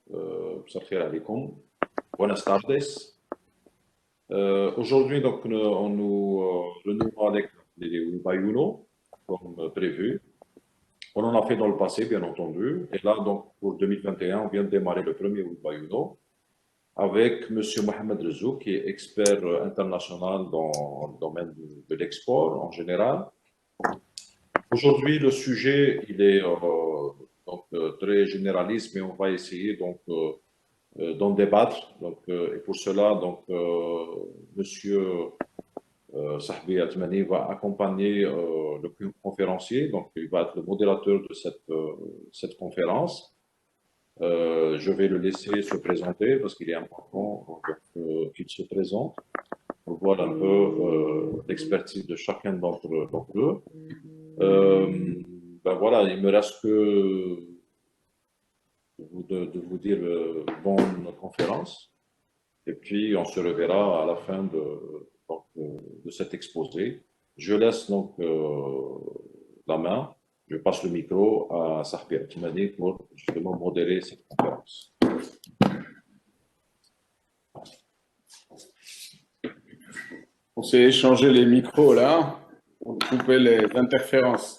مساء الخير عليكم. Buenas tardes. Aujourd'hui, donc, on nous renouveau avec les Bayuno, comme prévu. On en a fait dans le passé, bien entendu. Et là, donc, pour 2021, on vient de démarrer le premier Bayuno avec M. Mohamed Rezouk, qui est expert international dans le domaine de l'export en général. Aujourd'hui, le sujet, il est très généraliste, mais on va essayer donc d'en débattre. Donc, et pour cela, donc, Monsieur Sahbi Atmani va accompagner le conférencier. Donc, il va être le modérateur de cette conférence. Je vais le laisser se présenter parce qu'il est important qu'il se présente pour voir un peu l'expertise de chacun d'entre eux. Ben voilà, il me reste que de vous dire bonne conférence et puis on se reverra à la fin de cet exposé. Je laisse donc la main, je passe le micro à Sahbi Atmani pour justement modérer cette conférence. On s'est échangé les micros là, pour couper les interférences.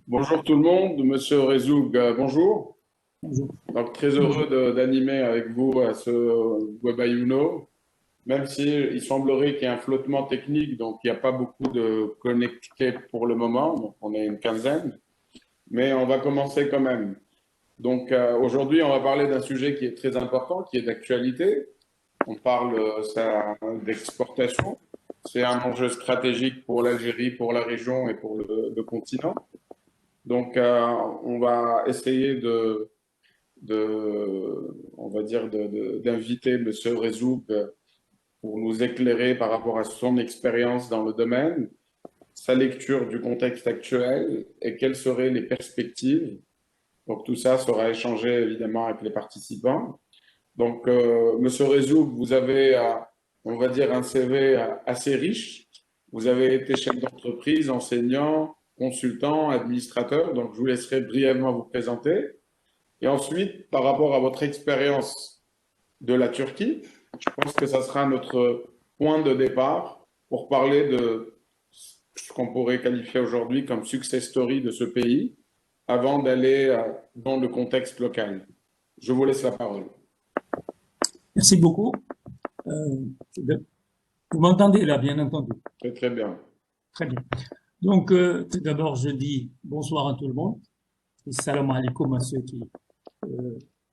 Bonjour tout le monde, Monsieur Rezouk, bonjour. Bonjour. Donc très heureux d'animer avec vous à ce Webayuno, même s'il semblerait qu'il y ait un flottement technique, donc il n'y a pas beaucoup de connectés pour le moment, donc on est une quinzaine, mais on va commencer quand même. Donc aujourd'hui, on va parler d'un sujet qui est très important, qui est d'actualité. On parle d'exportation. C'est un enjeu stratégique pour l'Algérie, pour la région et pour le continent. Donc, on va essayer d'inviter M. Rezouk pour nous éclairer par rapport à son expérience dans le domaine, sa lecture du contexte actuel et quelles seraient les perspectives. Donc, tout ça sera échangé évidemment avec les participants. Donc, M. Rezouk, vous avez, on va dire, un CV assez riche. Vous avez été chef d'entreprise, enseignant, consultant, administrateur. Donc, je vous laisserai brièvement vous présenter. Et ensuite, par rapport à votre expérience de la Turquie, je pense que ça sera notre point de départ pour parler de ce qu'on pourrait qualifier aujourd'hui comme success story de ce pays avant d'aller dans le contexte local. Je vous laisse la parole. Merci beaucoup. Vous m'entendez là, bien entendu? Très, très bien. Très bien. Donc, tout d'abord, je dis bonsoir à tout le monde. Et salam alaikum à ceux qui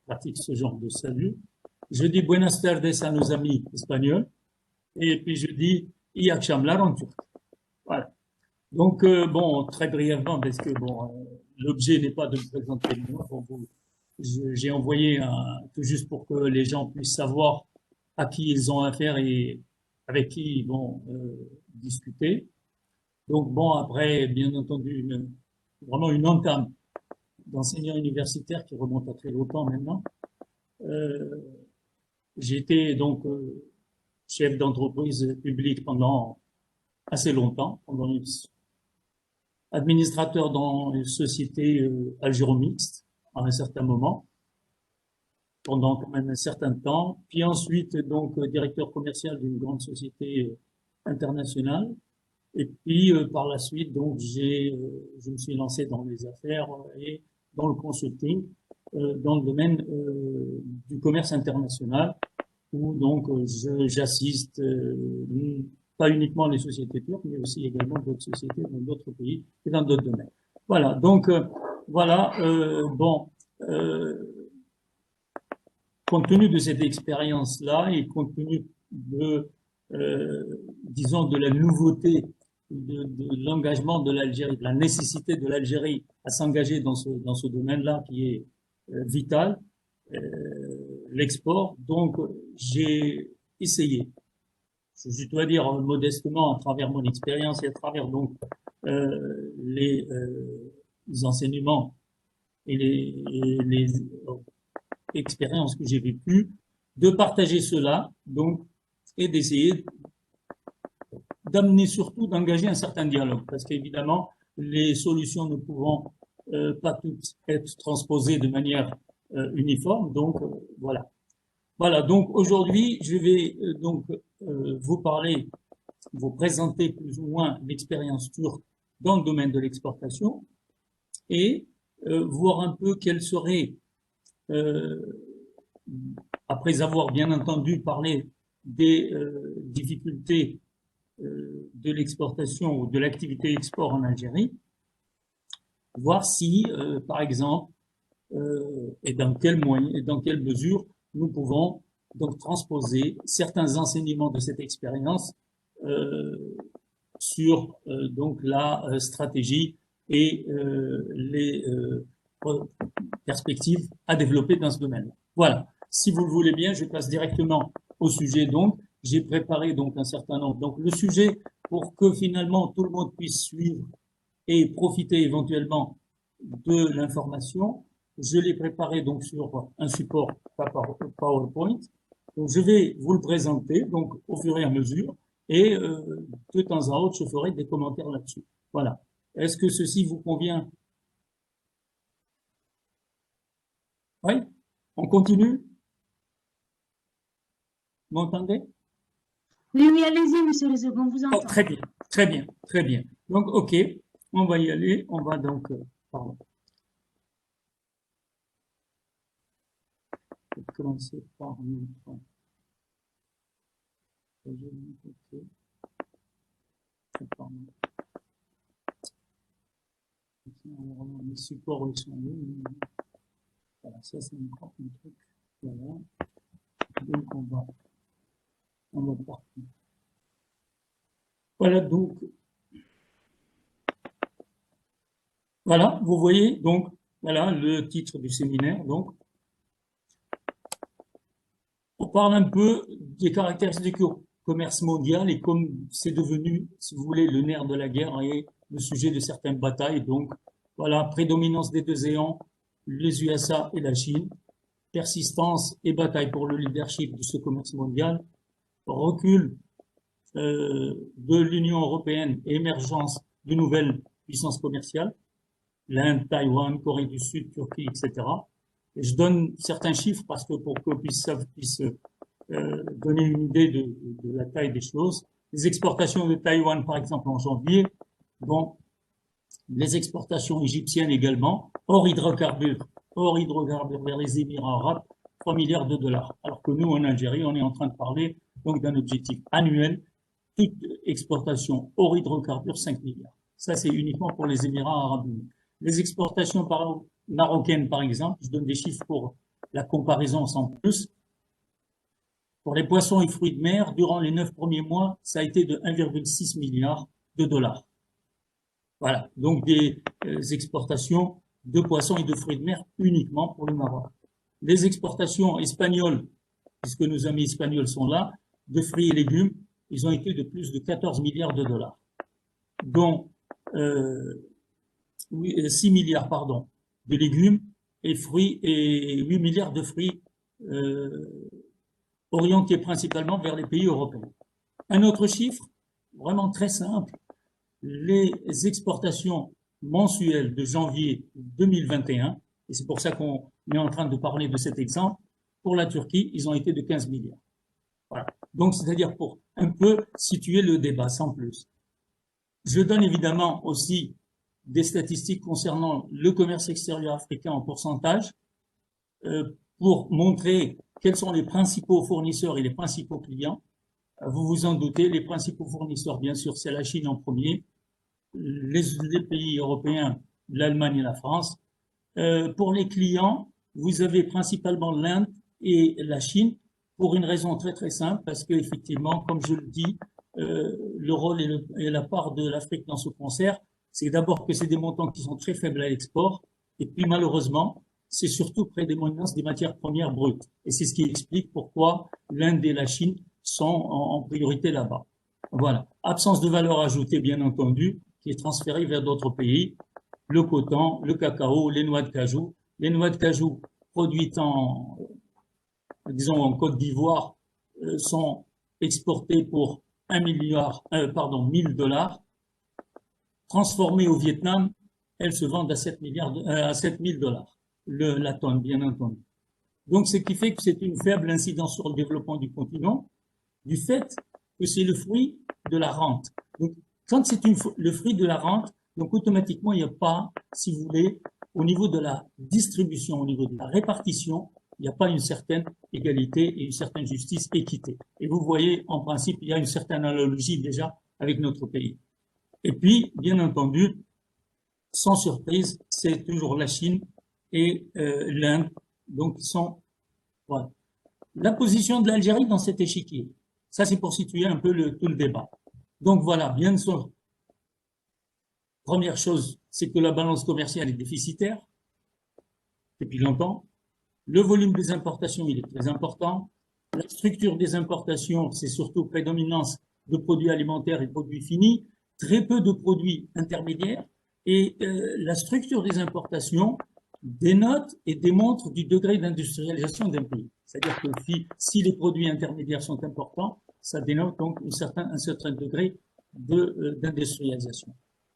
pratiquent ce genre de salut. Je dis buenas tardes à nos amis espagnols. Et puis, je dis iyi akşamlar en turc. Voilà. Donc, bon, très brièvement, parce que bon, l'objet n'est pas de me présenter moi. Bon, j'ai envoyé tout juste pour que les gens puissent savoir à qui ils ont affaire et avec qui ils vont discuter. Donc bon, après, bien entendu, vraiment une entame d'enseignant universitaire qui remonte à très longtemps maintenant. J'ai été donc chef d'entreprise publique pendant assez longtemps, administrateur dans une société algéro-mixte à un certain moment, pendant quand même un certain temps, puis ensuite donc directeur commercial d'une grande société internationale, et puis par la suite donc je me suis lancé dans les affaires et dans le consulting dans le domaine du commerce international, où donc j'assiste pas uniquement les sociétés turques, mais aussi également d'autres sociétés dans d'autres pays et dans d'autres domaines. Voilà, donc voilà, bon. Compte tenu de cette expérience-là et compte tenu de, disons, de la nouveauté de l'engagement de l'Algérie, de la nécessité de l'Algérie à s'engager dans ce domaine-là qui est vital, l'export, donc j'ai essayé, je dois dire modestement, à travers mon expérience et à travers donc les enseignements et les expériences que j'ai vécues, de partager cela, donc, et d'essayer d'amener surtout, d'engager un certain dialogue, parce qu'évidemment, les solutions ne pouvant pas toutes être transposées de manière uniforme. Donc, voilà. Voilà, donc aujourd'hui, je vais vous présenter plus ou moins l'expérience turque dans le domaine de l'exportation et voir un peu quelles seraient, après avoir bien entendu parlé des difficultés de l'exportation ou de l'activité export en Algérie, voir si, par exemple, et dans quelle mesure nous pouvons donc transposer certains enseignements de cette expérience sur donc la stratégie et les perspectives à développer dans ce domaine. Voilà. Si vous le voulez bien, je passe directement au sujet. Donc, j'ai préparé donc un certain nombre. Donc, le sujet pour que finalement tout le monde puisse suivre et profiter éventuellement de l'information, je l'ai préparé donc sur un support PowerPoint. Donc, je vais vous le présenter donc au fur et à mesure et de temps à autre, je ferai des commentaires là-dessus. Voilà. Est-ce que ceci vous convient? Oui? On continue? Vous m'entendez? Oui, oui, allez-y, monsieur le second, on vous entend. Oh, très bien, très bien, très bien. Donc, OK, on va y aller. On va donc... pardon. Je vais commencer par notre... Pardon. Alors, les supports, ils sont où? Voilà, ça c'est un truc. Voilà. Donc on va partir. Voilà, donc, voilà, vous voyez, donc, voilà le titre du séminaire. Donc, on parle un peu des caractéristiques du commerce mondial et comme c'est devenu, si vous voulez, le nerf de la guerre et le sujet de certaines batailles. Donc, voilà, prédominance des deux géants, les USA et la Chine, persistance et bataille pour le leadership de ce commerce mondial, recul de l'Union européenne et émergence de nouvelles puissances commerciales, l'Inde, Taïwan, Corée du Sud, Turquie, etc. Et je donne certains chiffres parce que pour qu'on puisse donner une idée de la taille des choses. Les exportations de Taïwan, par exemple, en janvier, bon, les exportations égyptiennes également, hors hydrocarbures vers les Émirats arabes, 3 milliards de dollars. Alors que nous, en Algérie, on est en train de parler donc d'un objectif annuel, toute exportation hors hydrocarbures, 5 milliards. Ça, c'est uniquement pour les Émirats arabes unis. Les exportations marocaines, par exemple, je donne des chiffres pour la comparaison sans plus. Pour les poissons et fruits de mer, durant les 9 premiers mois, ça a été de 1,6 milliard de dollars. Voilà, donc des exportations de poissons et de fruits de mer uniquement pour le Maroc. Les exportations espagnoles, puisque nos amis espagnols sont là, de fruits et légumes, ils ont été de plus de 14 milliards de dollars, dont 6 milliards pardon, de légumes et fruits et 8 milliards de fruits orientés principalement vers les pays européens. Un autre chiffre, vraiment très simple, les exportations mensuelles de janvier 2021, et c'est pour ça qu'on est en train de parler de cet exemple, pour la Turquie, ils ont été de 15 milliards. Voilà. Donc, c'est-à-dire pour un peu situer le débat, sans plus. Je donne évidemment aussi des statistiques concernant le commerce extérieur africain en pourcentage pour montrer quels sont les principaux fournisseurs et les principaux clients. Vous vous en doutez, les principaux fournisseurs, bien sûr, c'est la Chine en premier, les pays européens, l'Allemagne et la France. Pour les clients, vous avez principalement l'Inde et la Chine pour une raison très très simple, parce qu'effectivement, comme je le dis, le rôle et la part de l'Afrique dans ce concert, c'est d'abord que c'est des montants qui sont très faibles à l'export, et puis malheureusement, c'est surtout prédominance des matières premières brutes. Et c'est ce qui explique pourquoi l'Inde et la Chine sont en priorité là-bas. Voilà. Absence de valeur ajoutée, bien entendu, qui est transférée vers d'autres pays. Le coton, le cacao, les noix de cajou. Les noix de cajou produites disons en Côte d'Ivoire sont exportées pour 1000 dollars. Transformées au Vietnam, elles se vendent à 7 000 dollars. la tonne, bien entendu. Donc, ce qui fait que c'est une faible incidence sur le développement du continent, du fait que c'est le fruit de la rente. Donc, quand c'est le fruit de la rente, donc automatiquement, il n'y a pas, si vous voulez, au niveau de la distribution, au niveau de la répartition, il n'y a pas une certaine égalité et une certaine justice, équité. Et vous voyez, en principe, il y a une certaine analogie déjà avec notre pays. Et puis, bien entendu, sans surprise, c'est toujours la Chine et l'Inde, donc ils sont, voilà. La position de l'Algérie dans cet échiquier, ça c'est pour situer un peu tout le débat. Donc voilà, bien sûr, première chose, c'est que la balance commerciale est déficitaire depuis longtemps. Le volume des importations, il est très important. La structure des importations, c'est surtout prédominance de produits alimentaires et de produits finis, très peu de produits intermédiaires. Et la structure des importations dénote et démontre du degré d'industrialisation d'un pays. C'est-à-dire que si les produits intermédiaires sont importants, ça dénote donc un certain degré d'industrialisation.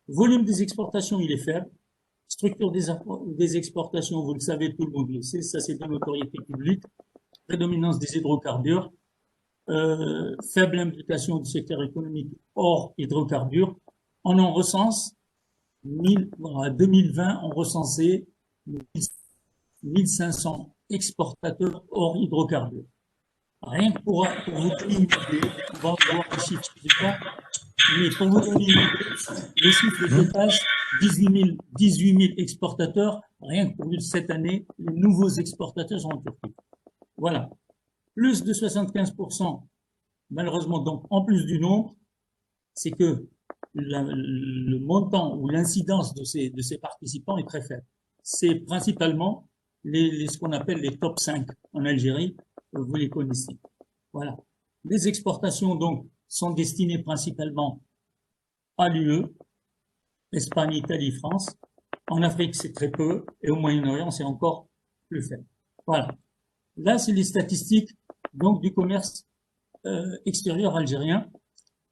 Volume des exportations, il est faible. Structure des exportations, vous le savez, tout le monde le sait, ça c'est de notoriété publique. Prédominance des hydrocarbures, faible implication du secteur économique hors hydrocarbures. On en recense, en 2020, on recensait 1500 exportateurs hors hydrocarbures. Rien que pour vous donner une idée, on va voir les chiffres suivants, mais pour vous donner une idée, les chiffres dépassent 18 000 exportateurs, rien que pour cette année, les nouveaux exportateurs sont en Turquie. Voilà. Plus de 75%, malheureusement, donc, en plus du nombre, c'est que le montant ou l'incidence de ces participants est très faible. C'est principalement ce qu'on appelle les top 5 en Algérie, vous les connaissez. Voilà. Les exportations, donc, sont destinées principalement à l'UE, Espagne, Italie, France. En Afrique, c'est très peu, et au Moyen-Orient, c'est encore plus faible. Voilà. Là, c'est les statistiques donc du commerce extérieur algérien.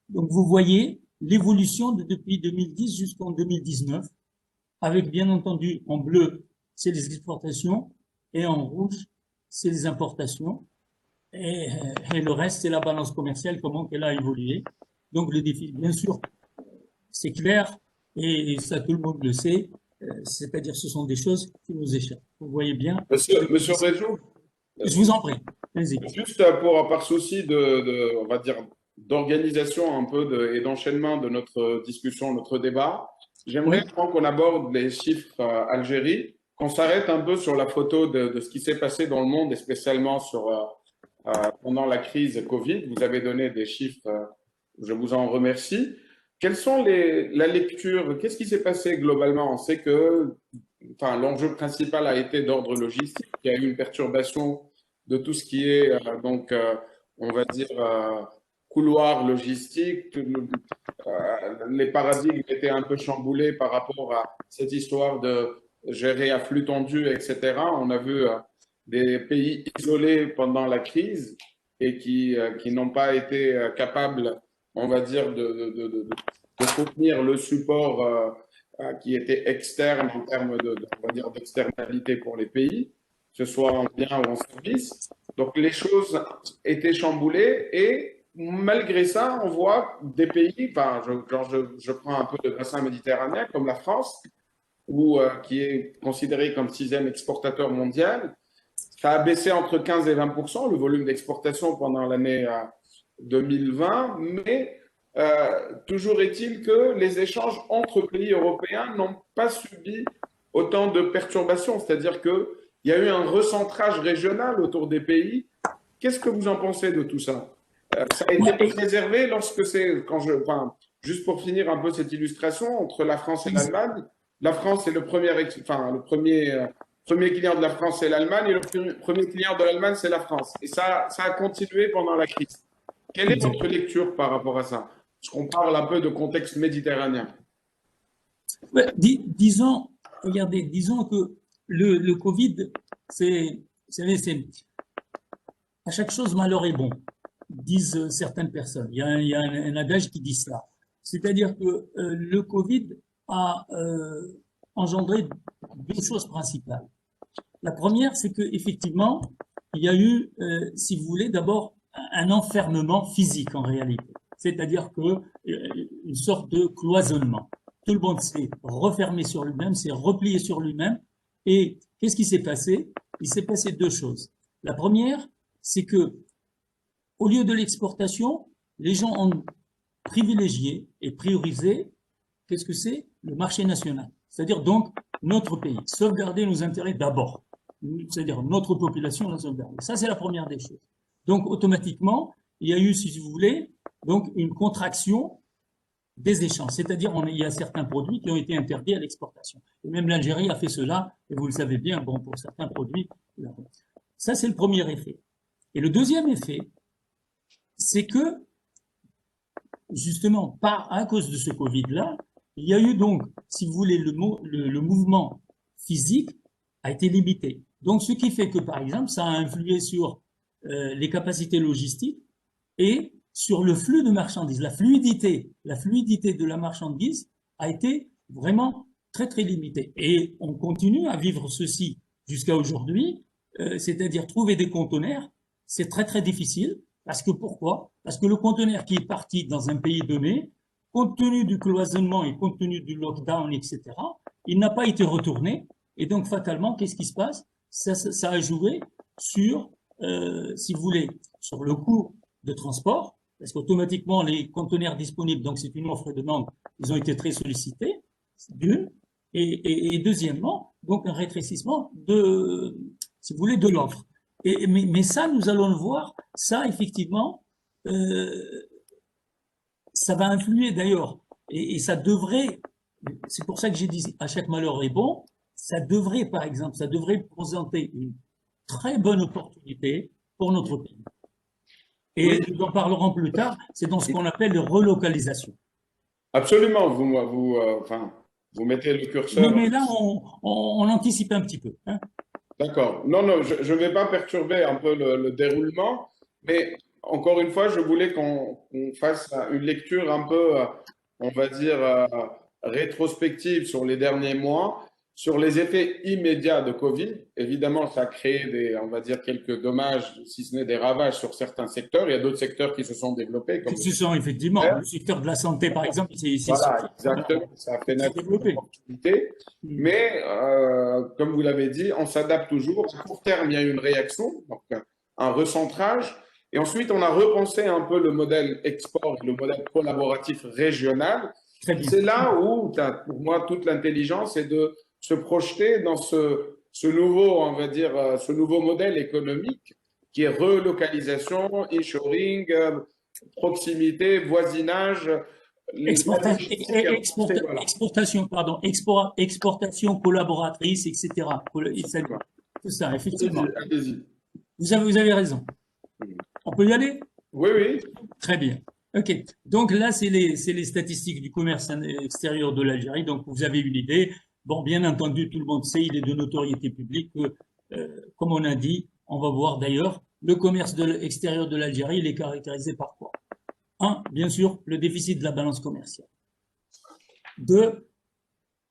Donc, vous voyez l'évolution depuis 2010 jusqu'en 2019, avec bien entendu en bleu, c'est les exportations, et en rouge, c'est les importations, et le reste, c'est la balance commerciale, comment elle a évolué. Donc, le défi, bien sûr, c'est clair, et ça tout le monde le sait, c'est-à-dire ce sont des choses qui nous échappent. Vous voyez bien. Monsieur Réjou, je vous en prie. Juste par souci on va dire, d'organisation un peu et d'enchaînement de notre discussion, notre débat, j'aimerais qu'on aborde les chiffres Algérie, qu'on s'arrête un peu sur la photo de ce qui s'est passé dans le monde et spécialement pendant la crise Covid. Vous avez donné des chiffres, je vous en remercie. Quelles sont la lecture? Qu'est-ce qui s'est passé globalement? On sait que l'enjeu principal a été d'ordre logistique. Il y a eu une perturbation de tout ce qui est, on va dire, couloir logistique. Les paradigmes étaient un peu chamboulés par rapport à cette histoire de gérer à flux tendu, etc. On a vu des pays isolés pendant la crise et qui n'ont pas été capables, on va dire, de contenir le support qui était externe en termes on va dire, d'externalité pour les pays, que ce soit en biens ou en services. Donc, les choses étaient chamboulées et malgré ça, on voit des pays, je prends un peu de bassin méditerranéen comme la France, qui est considéré comme 6e exportateur mondial. Ça a baissé entre 15 et 20% le volume d'exportation pendant l'année 2020, mais toujours est-il que les échanges entre pays européens n'ont pas subi autant de perturbations, c'est-à-dire qu'il y a eu un recentrage régional autour des pays. Qu'est-ce que vous en pensez de tout ça? Ça a été préservé juste pour finir un peu cette illustration, entre la France et l'Allemagne. La France est le premier client de la France, c'est l'Allemagne, et le premier client de l'Allemagne, c'est la France. Et ça a continué pendant la crise. Quelle est votre lecture par rapport à ça? Parce qu'on parle un peu de contexte méditerranéen. Ouais, disons que le Covid, à chaque chose, malheur est bon, disent certaines personnes. Il y a un adage qui dit cela. C'est-à-dire que le Covid a engendré deux choses principales. La première, c'est qu'effectivement, il y a eu, si vous voulez, d'abord un enfermement physique en réalité. C'est-à-dire que une sorte de cloisonnement. Tout le monde s'est refermé sur lui-même, s'est replié sur lui-même. Et qu'est-ce qui s'est passé? Il s'est passé deux choses. La première, c'est que au lieu de l'exportation, les gens ont privilégié et priorisé, qu'est-ce que c'est? Le marché national. C'est-à-dire donc notre pays. Sauvegarder nos intérêts d'abord. C'est-à-dire notre population la sauvegarder. Ça, c'est la première des choses. Donc, automatiquement, il y a eu, si vous voulez, donc une contraction des échanges. C'est-à-dire, il y a certains produits qui ont été interdits à l'exportation. Et même l'Algérie a fait cela, et vous le savez bien, bon, pour certains produits. Ça, c'est le premier effet. Et le deuxième effet, c'est que, justement, à cause de ce Covid-là, il y a eu donc, si vous voulez, le mouvement physique a été limité. Donc, ce qui fait que, par exemple, ça a influé sur les capacités logistiques et sur le flux de marchandises. La fluidité de la marchandise a été vraiment très, très limitée. Et on continue à vivre ceci jusqu'à aujourd'hui, c'est-à-dire trouver des conteneurs, c'est très, très difficile. Parce que pourquoi? Parce que le conteneur qui est parti dans un pays donné, compte tenu du cloisonnement et compte tenu du lockdown, etc., il n'a pas été retourné. Et donc, fatalement, qu'est-ce qui se passe? Ça a joué sur, si vous voulez, sur le coût de transport, parce qu'automatiquement, les conteneurs disponibles, donc c'est une offre et demande, ils ont été très sollicités, d'une. Et deuxièmement, donc un rétrécissement de, si vous voulez, de l'offre. Mais ça, nous allons le voir, ça, effectivement, ça va influer d'ailleurs, et ça devrait, c'est pour ça que j'ai dit à chaque malheur est bon, ça devrait, par exemple, ça devrait présenter une très bonne opportunité pour notre pays. Et nous en parlerons plus tard, c'est dans ce qu'on appelle les relocalisations. Absolument, vous mettez le curseur. Mais là, on anticipe un petit peu. Hein. D'accord. Non, non, je ne vais pas perturber un peu le déroulement, mais encore une fois, je voulais qu'on fasse une lecture un peu, on va dire, rétrospective sur les derniers mois, sur les effets immédiats de Covid. Évidemment, ça a créé on va dire, quelques dommages, si ce n'est des ravages sur certains secteurs. Il y a d'autres secteurs qui se sont développés. Comme ce sont effectivement, le secteur de la santé, par exemple, voilà, exactement, ça a fait naître une opportunité. Mais, comme vous l'avez dit, on s'adapte toujours. À court terme, il y a une réaction, donc un recentrage. Et ensuite, on a repensé un peu le modèle export, le modèle collaboratif régional. C'est là où, pour moi, toute l'intelligence est de se projeter dans ce nouveau, on va dire, ce nouveau modèle économique qui est relocalisation, e-shoring, proximité, voisinage. Exportation collaboratrice, etc. C'est ça, effectivement. Allez-y. Vous avez raison. On peut y aller? Oui, oui. Très bien. OK. Donc là, c'est les statistiques du commerce extérieur de l'Algérie. Donc, vous avez une idée. Bon, bien entendu, tout le monde sait, il est de notoriété publique que, comme on a dit, on va voir d'ailleurs, le commerce extérieur de l'Algérie, il est caractérisé par quoi? Un, bien sûr, le déficit de la balance commerciale. Deux,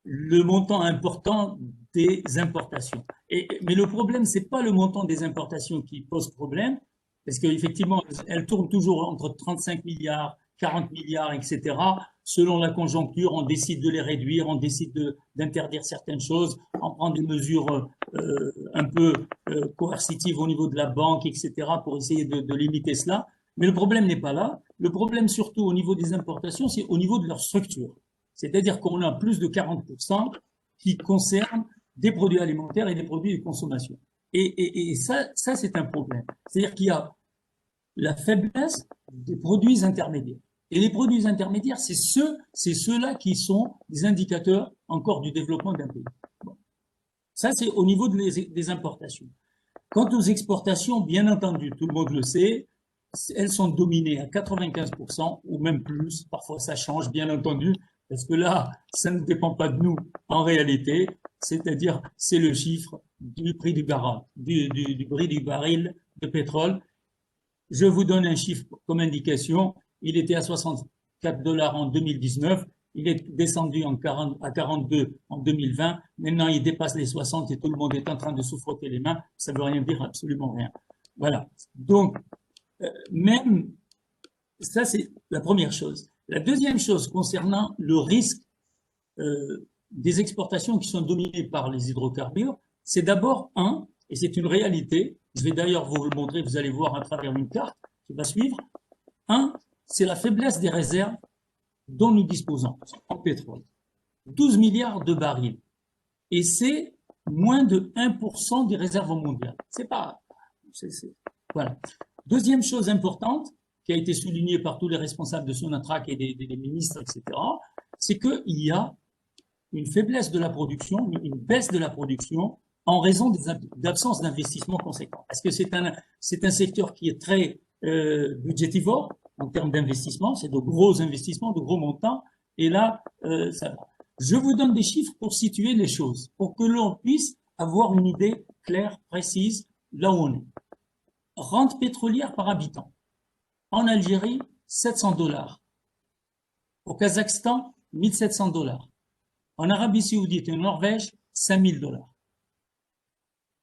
le montant important des importations. Mais le problème, c'est pas le montant des importations qui pose problème, parce qu'effectivement, elles tournent toujours entre 35 milliards, 40 milliards, etc. Selon la conjoncture, on décide de les réduire, on décide d'interdire certaines choses, on prend des mesures un peu coercitives au niveau de la banque, etc. pour essayer de limiter cela. Mais le problème n'est pas là. Le problème, surtout au niveau des importations, c'est au niveau de leur structure. C'est-à-dire qu'on a plus de 40% qui concernent des produits alimentaires et des produits de consommation. Et ça c'est un problème. C'est-à-dire qu'il y a la faiblesse des produits intermédiaires. Et les produits intermédiaires, c'est ceux-là qui sont des indicateurs encore du développement d'un pays. Bon. Ça, c'est au niveau des importations. Quant aux exportations, bien entendu, tout le monde le sait, elles sont dominées à 95% ou même plus. Parfois, ça change, bien entendu, parce que là, ça ne dépend pas de nous en réalité. C'est-à-dire, c'est le chiffre du prix du prix du baril de pétrole. Je vous donne un chiffre comme indication. Il était à $64 en 2019. Il est descendu à 42 en 2020. Maintenant, il dépasse les 60 et tout le monde est en train de se frotter les mains. Ça ne veut rien dire, absolument rien. Voilà. Donc, même, ça c'est la première chose. La deuxième chose concernant le risque des exportations qui sont dominées par les hydrocarbures, c'est d'abord et c'est une réalité, je vais d'ailleurs vous le montrer, vous allez voir à travers une carte qui va suivre. C'est la faiblesse des réserves dont nous disposons en pétrole. 12 milliards de barils. Et c'est moins de 1% des réserves mondiales. C'est pas... voilà. Deuxième chose importante, qui a été soulignée par tous les responsables de Sonatrach et des ministres, etc., c'est qu'il y a une faiblesse de la production, une baisse de la production en raison d'absence d'investissement conséquent. Parce que c'est un secteur qui est très budgétivore en termes d'investissement, c'est de gros investissements, de gros montants, et là, ça va. Je vous donne des chiffres pour situer les choses, pour que l'on puisse avoir une idée claire, précise, là où on est. Rente pétrolière par habitant. En Algérie, 700 $. Au Kazakhstan, 1700 $. En Arabie Saoudite et en Norvège, 5000 $.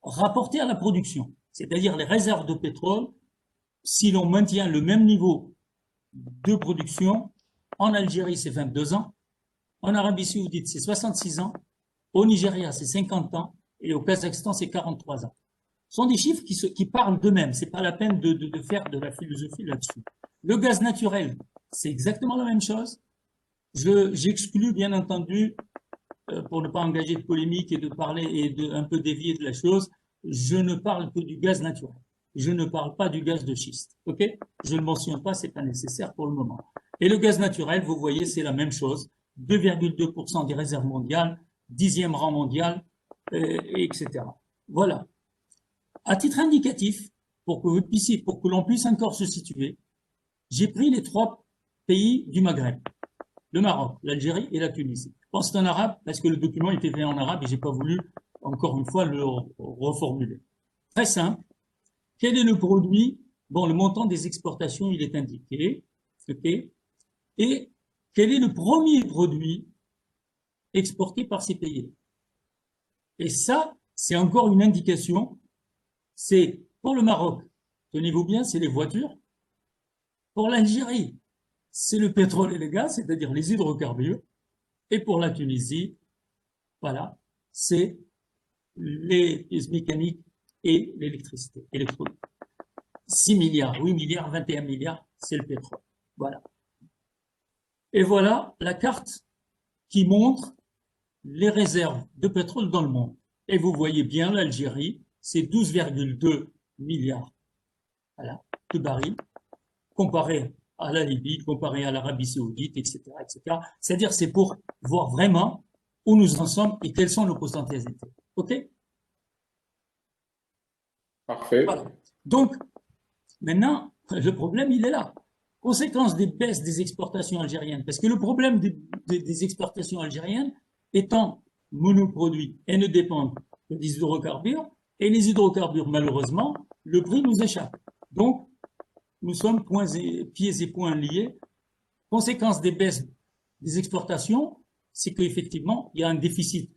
Rapporté à la production, c'est-à-dire les réserves de pétrole, si l'on maintient le même niveau de production, en Algérie, c'est 22 ans, en Arabie Saoudite, c'est 66 ans, au Nigeria, c'est 50 ans, et au Kazakhstan, c'est 43 ans. Ce sont des chiffres qui parlent d'eux-mêmes, c'est pas la peine de faire de la philosophie là-dessus. Le gaz naturel, c'est exactement la même chose. J'exclus, bien entendu, pour ne pas engager de polémique et de parler et de un peu dévier de la chose, je ne parle que du gaz naturel. Je ne parle pas du gaz de schiste. Ok? Je ne le mentionne pas, c'est pas nécessaire pour le moment. Et le gaz naturel, vous voyez, c'est la même chose. 2,2% des réserves mondiales, 10e rang mondial, etc. Voilà. À titre indicatif, pour que l'on puisse encore se situer, j'ai pris les 3 pays du Maghreb. Le Maroc, l'Algérie et la Tunisie. Je pense que c'est en arabe parce que le document était fait en arabe et j'ai pas voulu, encore une fois, le reformuler. Très simple. Quel est le produit? Bon, le montant des exportations, il est indiqué. OK. Et quel est le premier produit exporté par ces pays? Et ça, c'est encore une indication. C'est pour le Maroc, tenez-vous bien, c'est les voitures. Pour l'Algérie, c'est le pétrole et le gaz, c'est-à-dire les hydrocarbures. Et pour la Tunisie, voilà, c'est les pièces mécaniques et l'électricité, électronique. 6 milliards, 8 milliards, 21 milliards, c'est le pétrole. Voilà. Et voilà la carte qui montre les réserves de pétrole dans le monde. Et vous voyez bien l'Algérie, c'est 12,2 milliards voilà, de barils, comparé à la Libye, comparé à l'Arabie Saoudite, etc., etc. C'est-à-dire, c'est pour voir vraiment où nous en sommes et quelles sont nos potentialités. OK? Parfait. Voilà. Donc, maintenant, le problème, il est là. Conséquence des baisses des exportations algériennes. Parce que le problème des exportations algériennes étant monoproduits et ne dépendent que des hydrocarbures, et les hydrocarbures, malheureusement, le prix nous échappe. Donc, nous sommes pieds et poings liés. Conséquence des baisses des exportations, c'est qu'effectivement, il y a un déficit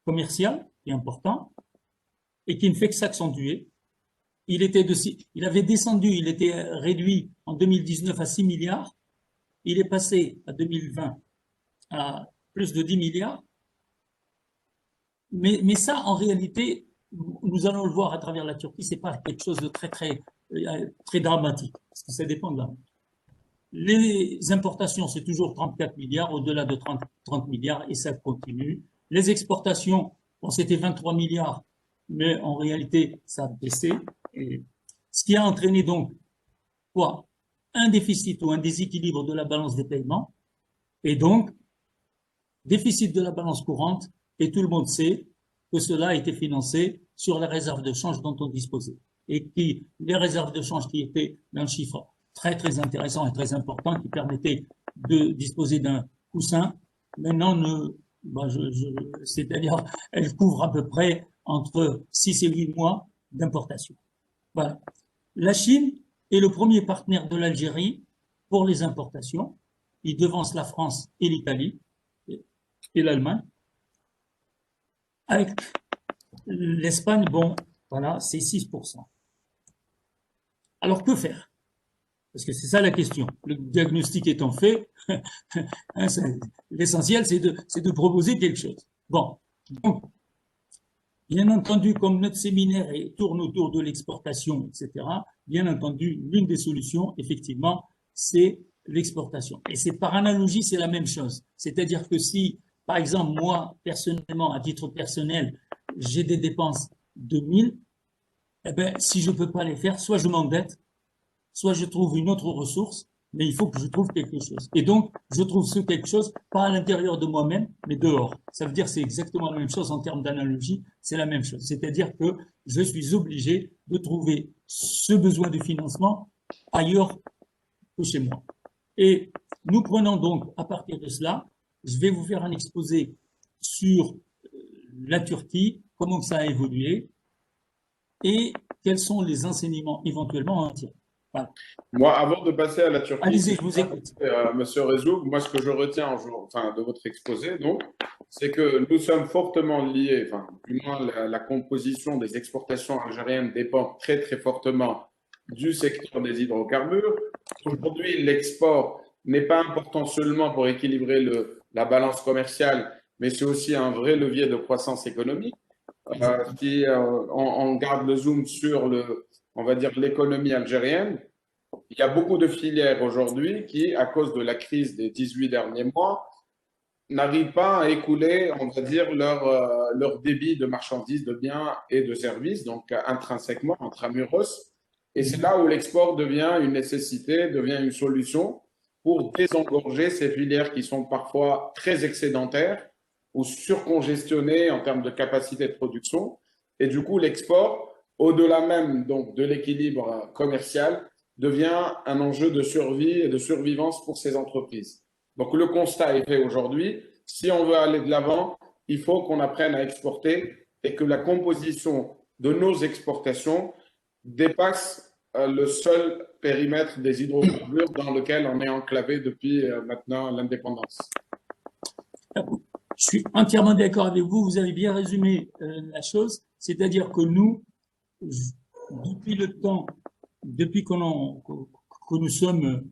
commercial qui est important et qui ne fait que s'accentuer. Il avait descendu, il était réduit en 2019 à 6 milliards. Il est passé à 2020 à plus de 10 milliards. Mais ça, en réalité, nous allons le voir à travers la Turquie, c'est pas quelque chose de très dramatique, parce que ça dépend de là. Les importations, c'est toujours 34 milliards, au-delà de 30 milliards, et ça continue. Les exportations, bon, c'était 23 milliards, mais en réalité, ça a baissé. Et ce qui a entraîné donc quoi? Un déficit ou un déséquilibre de la balance des paiements, et donc déficit de la balance courante, et tout le monde sait que cela a été financé sur les réserves de change dont on disposait. Et les réserves de change qui étaient d'un chiffre très très intéressant et très important, qui permettait de disposer d'un coussin, maintenant, c'est-à-dire, elles couvrent à peu près entre 6 et 8 mois d'importation. Voilà. La Chine est le premier partenaire de l'Algérie pour les importations. il devance la France et l'Italie et l'Allemagne. Avec l'Espagne, bon, voilà, c'est 6%. Alors, que faire? Parce que c'est ça la question. Le diagnostic étant fait, hein, l'essentiel, c'est de proposer quelque chose. Bon, donc, bien entendu, comme notre séminaire tourne autour de l'exportation, etc., bien entendu, l'une des solutions, effectivement, c'est l'exportation. Et c'est par analogie, c'est la même chose. C'est-à-dire que si, par exemple, moi, personnellement, à titre personnel, j'ai des dépenses de 1000, eh ben, si je ne peux pas les faire, soit je m'endette, soit je trouve une autre ressource, mais il faut que je trouve quelque chose. Et donc, je trouve ce quelque chose, pas à l'intérieur de moi-même, mais dehors. Ça veut dire que c'est exactement la même chose en termes d'analogie, c'est la même chose. C'est-à-dire que je suis obligé de trouver ce besoin de financement ailleurs que chez moi. Et nous prenons donc, à partir de cela, je vais vous faire un exposé sur la Turquie, comment ça a évolué et quels sont les enseignements éventuellement à en tirer. Voilà. Moi, avant de passer à la Turquie, allez-y, je vous écoute. Monsieur Rezouk, moi, ce que je retiens de votre exposé, donc, c'est que nous sommes fortement liés, enfin, du moins la composition des exportations algériennes dépend très, très fortement du secteur des hydrocarbures. Aujourd'hui, l'export n'est pas important seulement pour équilibrer la balance commerciale, mais c'est aussi un vrai levier de croissance économique. Si on garde le zoom sur on va dire, l'économie algérienne, il y a beaucoup de filières aujourd'hui qui, à cause de la crise des 18 derniers mois, n'arrivent pas à écouler, on va dire, leur débit de marchandises, de biens et de services, donc intrinsèquement, intramuros. Et c'est là où l'export devient une nécessité, devient une solution pour désengorger ces filières qui sont parfois très excédentaires ou surcongestionnées en termes de capacité de production. Et du coup, l'export, au-delà même donc, de l'équilibre commercial, devient un enjeu de survie et de survivance pour ces entreprises. Donc le constat est fait aujourd'hui. Si on veut aller de l'avant, il faut qu'on apprenne à exporter et que la composition de nos exportations dépasse le seul périmètre des hydrocarbures dans lequel on est enclavé depuis maintenant l'indépendance. Je suis entièrement d'accord avec vous. Vous avez bien résumé la chose. C'est-à-dire que nous, depuis le temps, depuis que nous sommes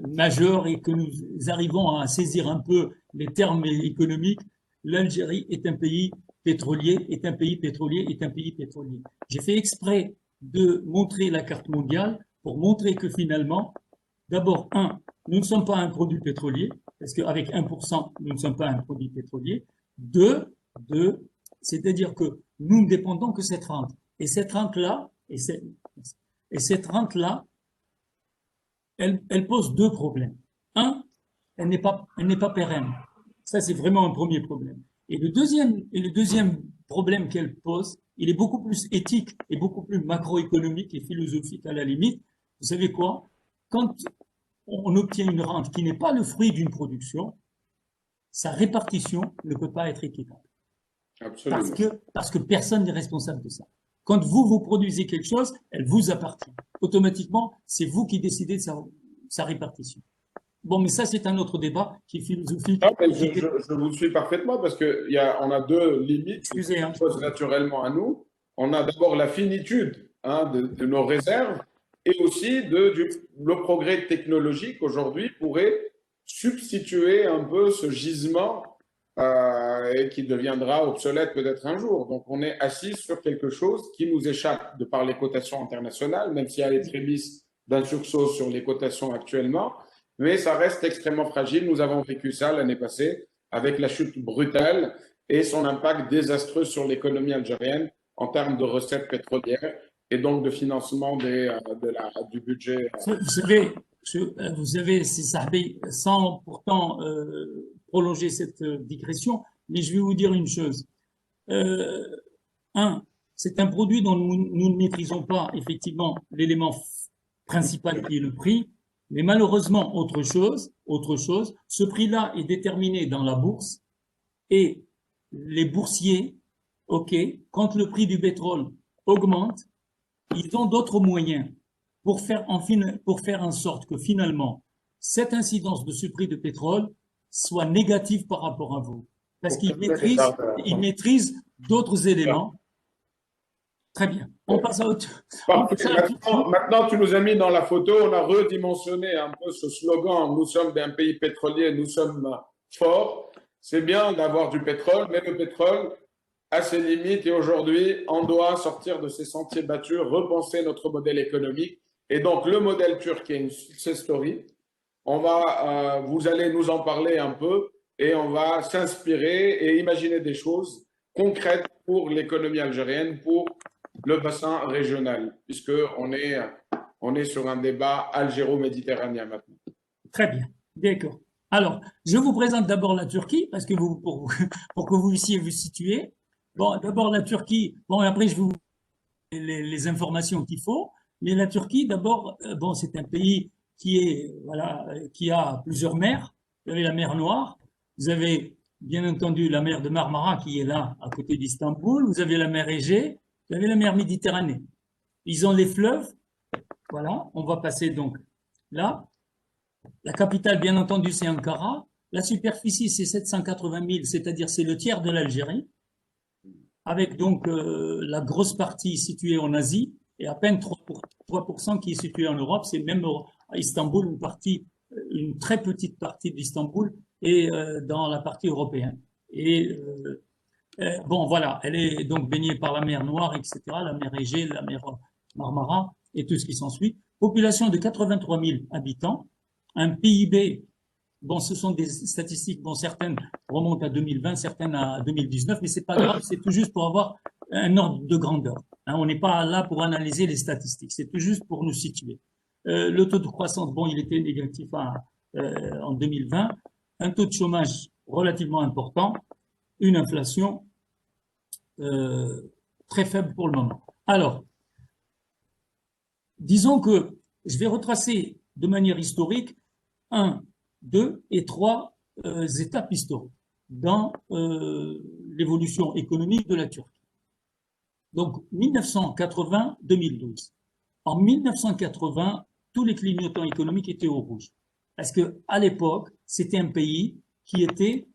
majeurs et que nous arrivons à saisir un peu les termes économiques, l'Algérie est un pays pétrolier, est un pays pétrolier, est un pays pétrolier. J'ai fait exprès de montrer la carte mondiale pour montrer que finalement, d'abord, nous ne sommes pas un produit pétrolier, parce qu'avec 1%, nous ne sommes pas un produit pétrolier. Deux, c'est-à-dire que nous ne dépendons que cette rente. Et cette rente-là, elle pose deux problèmes. Un, elle n'est pas pérenne. Ça, c'est vraiment un premier problème. Et le deuxième problème qu'elle pose, il est beaucoup plus éthique et beaucoup plus macroéconomique et philosophique à la limite. Vous savez quoi? Quand on obtient une rente qui n'est pas le fruit d'une production, sa répartition ne peut pas être équitable. Absolument. Parce que personne n'est responsable de ça. Quand vous produisez quelque chose, elle vous appartient. Automatiquement, c'est vous qui décidez de sa répartition. Bon, mais ça, c'est un autre débat qui est philosophique. Non, mais je vous suis parfaitement parce qu'on a deux limites qui se posent naturellement à nous. On a d'abord la finitude de nos réserves et aussi le progrès technologique aujourd'hui pourrait substituer un peu ce gisement et qui deviendra obsolète peut-être un jour. Donc, on est assis sur quelque chose qui nous échappe de par les cotations internationales, même s'il y a les prémices d'un sursaut sur les cotations actuellement, mais ça reste extrêmement fragile. Nous avons vécu ça l'année passée avec la chute brutale et son impact désastreux sur l'économie algérienne en termes de recettes pétrolières et donc de financement du budget. Vous savez, c'est ça, sans pourtant prolonger cette digression, mais je vais vous dire une chose. C'est un produit dont nous ne maîtrisons pas effectivement l'élément principal qui est le prix, mais malheureusement, autre chose, ce prix-là est déterminé dans la bourse et les boursiers, quand le prix du pétrole augmente, ils ont d'autres moyens pour faire en sorte que finalement, cette incidence de ce prix de pétrole soit négative par rapport à vous. Parce qu'il maîtrise d'autres éléments. Très bien. On passe à autre. Maintenant, tu nous as mis dans la photo, on a redimensionné un peu ce slogan, nous sommes d'un pays pétrolier, nous sommes forts. C'est bien d'avoir du pétrole, mais le pétrole a ses limites et aujourd'hui, on doit sortir de ces sentiers battus, repenser notre modèle économique. Et donc, le modèle turc est une success story. Vous allez nous en parler un peu et on va s'inspirer et imaginer des choses concrètes pour l'économie algérienne, pour le bassin régional, puisqu'on est sur un débat algéro-méditerranéen maintenant. Très bien, d'accord. Alors, je vous présente d'abord la Turquie, parce que pour que vous puissiez vous situer. Bon, d'abord la Turquie, bon, après je vous les informations qu'il faut, mais la Turquie, d'abord, bon, c'est un pays qui a plusieurs mers. Vous avez la mer Noire, vous avez bien entendu la mer de Marmara qui est là, à côté d'Istanbul, vous avez la mer Égée, vous avez la mer Méditerranée. Ils ont les fleuves, voilà, on va passer donc là. La capitale, bien entendu, c'est Ankara. La superficie, c'est 780 000, c'est-à-dire c'est le tiers de l'Algérie, avec donc la grosse partie située en Asie et à peine 3% qui est située en Europe. C'est même à Istanbul, une très petite partie d'Istanbul est dans la partie européenne. Et bon, voilà, elle est donc baignée par la mer Noire, etc., la mer Égée, la mer Marmara et tout ce qui s'ensuit. Population de 83 000 habitants, un PIB, bon, ce sont des statistiques, bon, certaines remontent à 2020, certaines à 2019, mais c'est pas grave, c'est tout juste pour avoir un ordre de grandeur. Hein, on n'est pas là pour analyser les statistiques, c'est tout juste pour nous situer. Le taux de croissance, bon, il était négatif en 2020, un taux de chômage relativement important, une inflation très faible pour le moment. Alors, disons que je vais retracer de manière historique 1, 2 et 3 étapes historiques dans l'évolution économique de la Turquie. Donc, 1980-2012. En 1980, tous les clignotants économiques étaient au rouge. Parce qu'à l'époque, c'était un pays qui était,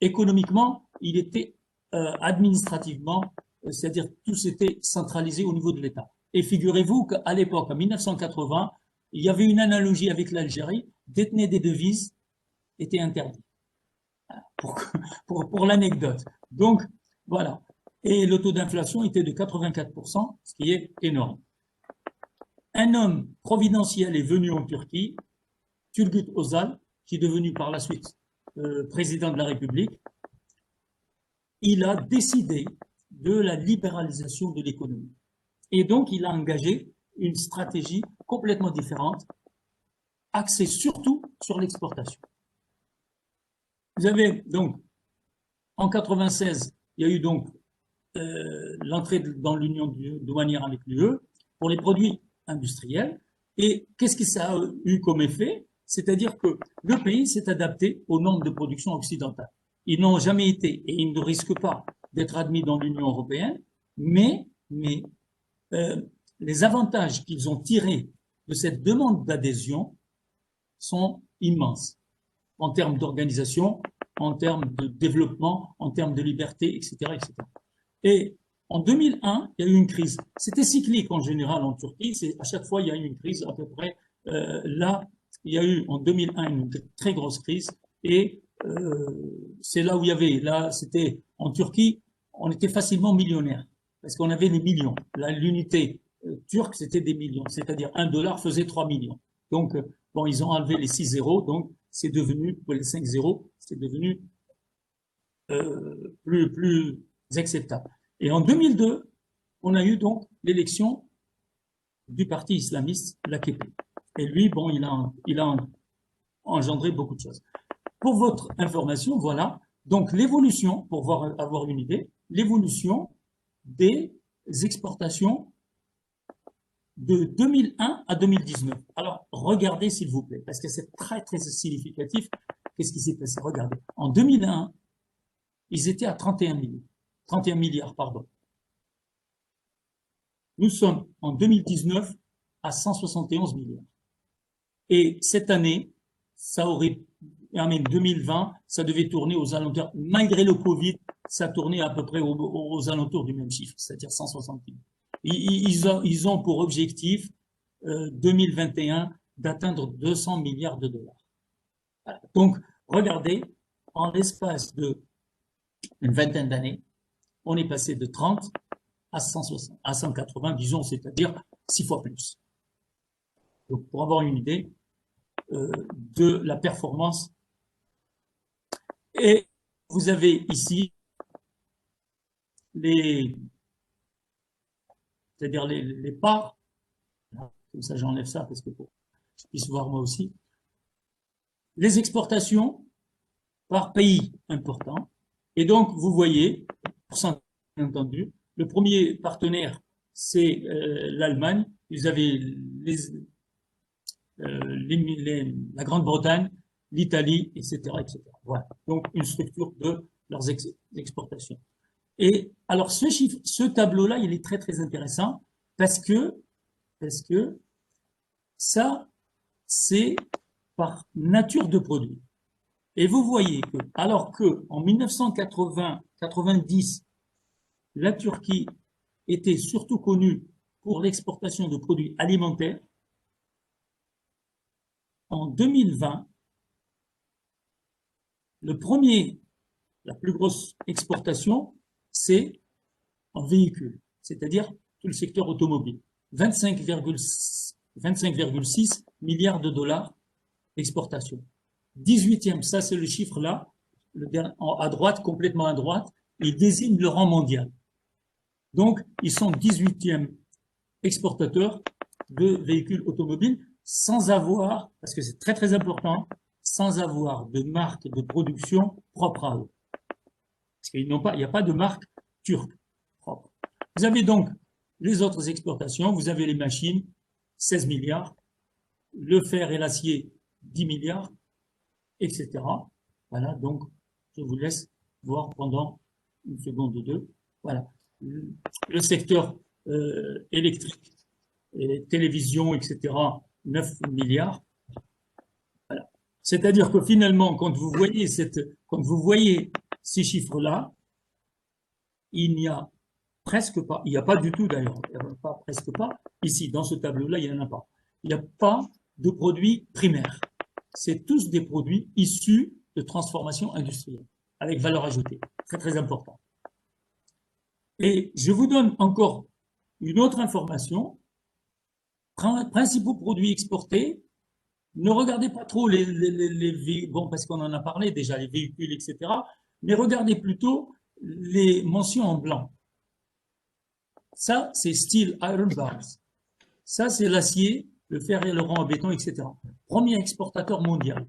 économiquement, il était administrativement, c'est-à-dire tout était centralisé au niveau de l'État. Et figurez-vous qu'à l'époque, en 1980, il y avait une analogie avec l'Algérie, détenir des devises était interdit. Pour l'anecdote. Donc, voilà. Et le taux d'inflation était de 84%, ce qui est énorme. Un homme providentiel est venu en Turquie, Turgut Özal, qui est devenu par la suite président de la République. Il a décidé de la libéralisation de l'économie. Et donc, il a engagé une stratégie complètement différente, axée surtout sur l'exportation. Vous avez donc, en 96, il y a eu donc l'entrée dans l'union douanière avec l'UE pour les produits industriels. Et qu'est-ce que ça a eu comme effet? C'est-à-dire que le pays s'est adapté aux normes de production occidentales. Ils n'ont jamais été, et ils ne risquent pas d'être admis dans l'Union européenne, mais les avantages qu'ils ont tirés de cette demande d'adhésion sont immenses en termes d'organisation, en termes de développement, en termes de liberté, etc., etc. Et en 2001, il y a eu une crise. C'était cyclique en général en Turquie. À chaque fois, il y a eu une crise à peu près. Là, il y a eu en 2001 une très grosse crise. Et c'est là où il y avait, là, c'était en Turquie, on était facilement millionnaire parce qu'on avait des millions. L'unité turque, c'était des millions. C'est-à-dire $1 faisait 3 millions. Donc, bon, ils ont enlevé les 6 zéros. Donc, c'est devenu, pour les 5 zéros, c'est devenu plus acceptable. Et en 2002, on a eu donc l'élection du parti islamiste, l'AKP. Et lui, bon, il a engendré beaucoup de choses. Pour votre information, voilà, donc l'évolution, pour avoir une idée, l'évolution des exportations de 2001 à 2019. Alors, regardez s'il vous plaît, parce que c'est très, très significatif. Qu'est-ce qui s'est passé? Regardez. En 2001, ils étaient à 31 milliards, pardon. Nous sommes en 2019 à 171 milliards. Et cette année, ça aurait, en 2020, ça devait tourner aux alentours, malgré le Covid, ça tournait à peu près aux alentours du même chiffre, c'est-à-dire 160 000. Ils ont pour objectif 2021 d'atteindre 200 milliards de dollars. Voilà. Donc, regardez, en l'espace de une vingtaine d'années, on est passé de 30 à 160, à 180, disons, c'est-à-dire 6 fois plus. Donc, pour avoir une idée de la performance. Et vous avez ici c'est-à-dire les parts. Comme ça, j'enlève ça parce que pour que je puisse voir moi aussi. Les exportations par pays important. Et donc, vous voyez, bien entendu, le premier partenaire, c'est l'Allemagne. Vous avez la Grande-Bretagne, l'Italie, etc., etc. Voilà. Donc, une structure de leurs exportations. Et alors, ce tableau-là, il est très, très intéressant parce que ça, c'est par nature de produit. Et vous voyez que, alors que en 1990, la Turquie était surtout connue pour l'exportation de produits alimentaires, en 2020, la plus grosse exportation, c'est en véhicules, c'est-à-dire tout le secteur automobile. 25,6 milliards de dollars d'exportation. 18e, ça c'est le chiffre là, à droite, complètement à droite, il désigne le rang mondial. Donc, ils sont 18e exportateurs de véhicules automobiles sans avoir, parce que c'est très très important, sans avoir de marque de production propre à eux. Parce qu'il n'y a pas de marque turque propre. Vous avez donc les autres exportations, vous avez les machines, 16 milliards, le fer et l'acier, 10 milliards, etc. Voilà, donc je vous laisse voir pendant une seconde ou deux. Voilà. Le secteur électrique, et télévision, etc., 9 milliards. Voilà. C'est-à-dire que finalement, quand vous voyez ces chiffres-là, il n'y a presque pas, il n'y a pas du tout d'ailleurs, presque pas, ici, dans ce tableau-là, il n'y en a pas. Il n'y a pas de produits primaires. C'est tous des produits issus de transformation industrielle, avec valeur ajoutée. Très, très important. Et je vous donne encore une autre information. Principaux produits exportés, ne regardez pas trop bon, parce qu'on en a parlé déjà, les véhicules, etc., mais regardez plutôt les mentions en blanc. Ça, c'est steel, iron bars. Ça, c'est l'acier, le fer et le rang en béton, etc. Premier exportateur mondial.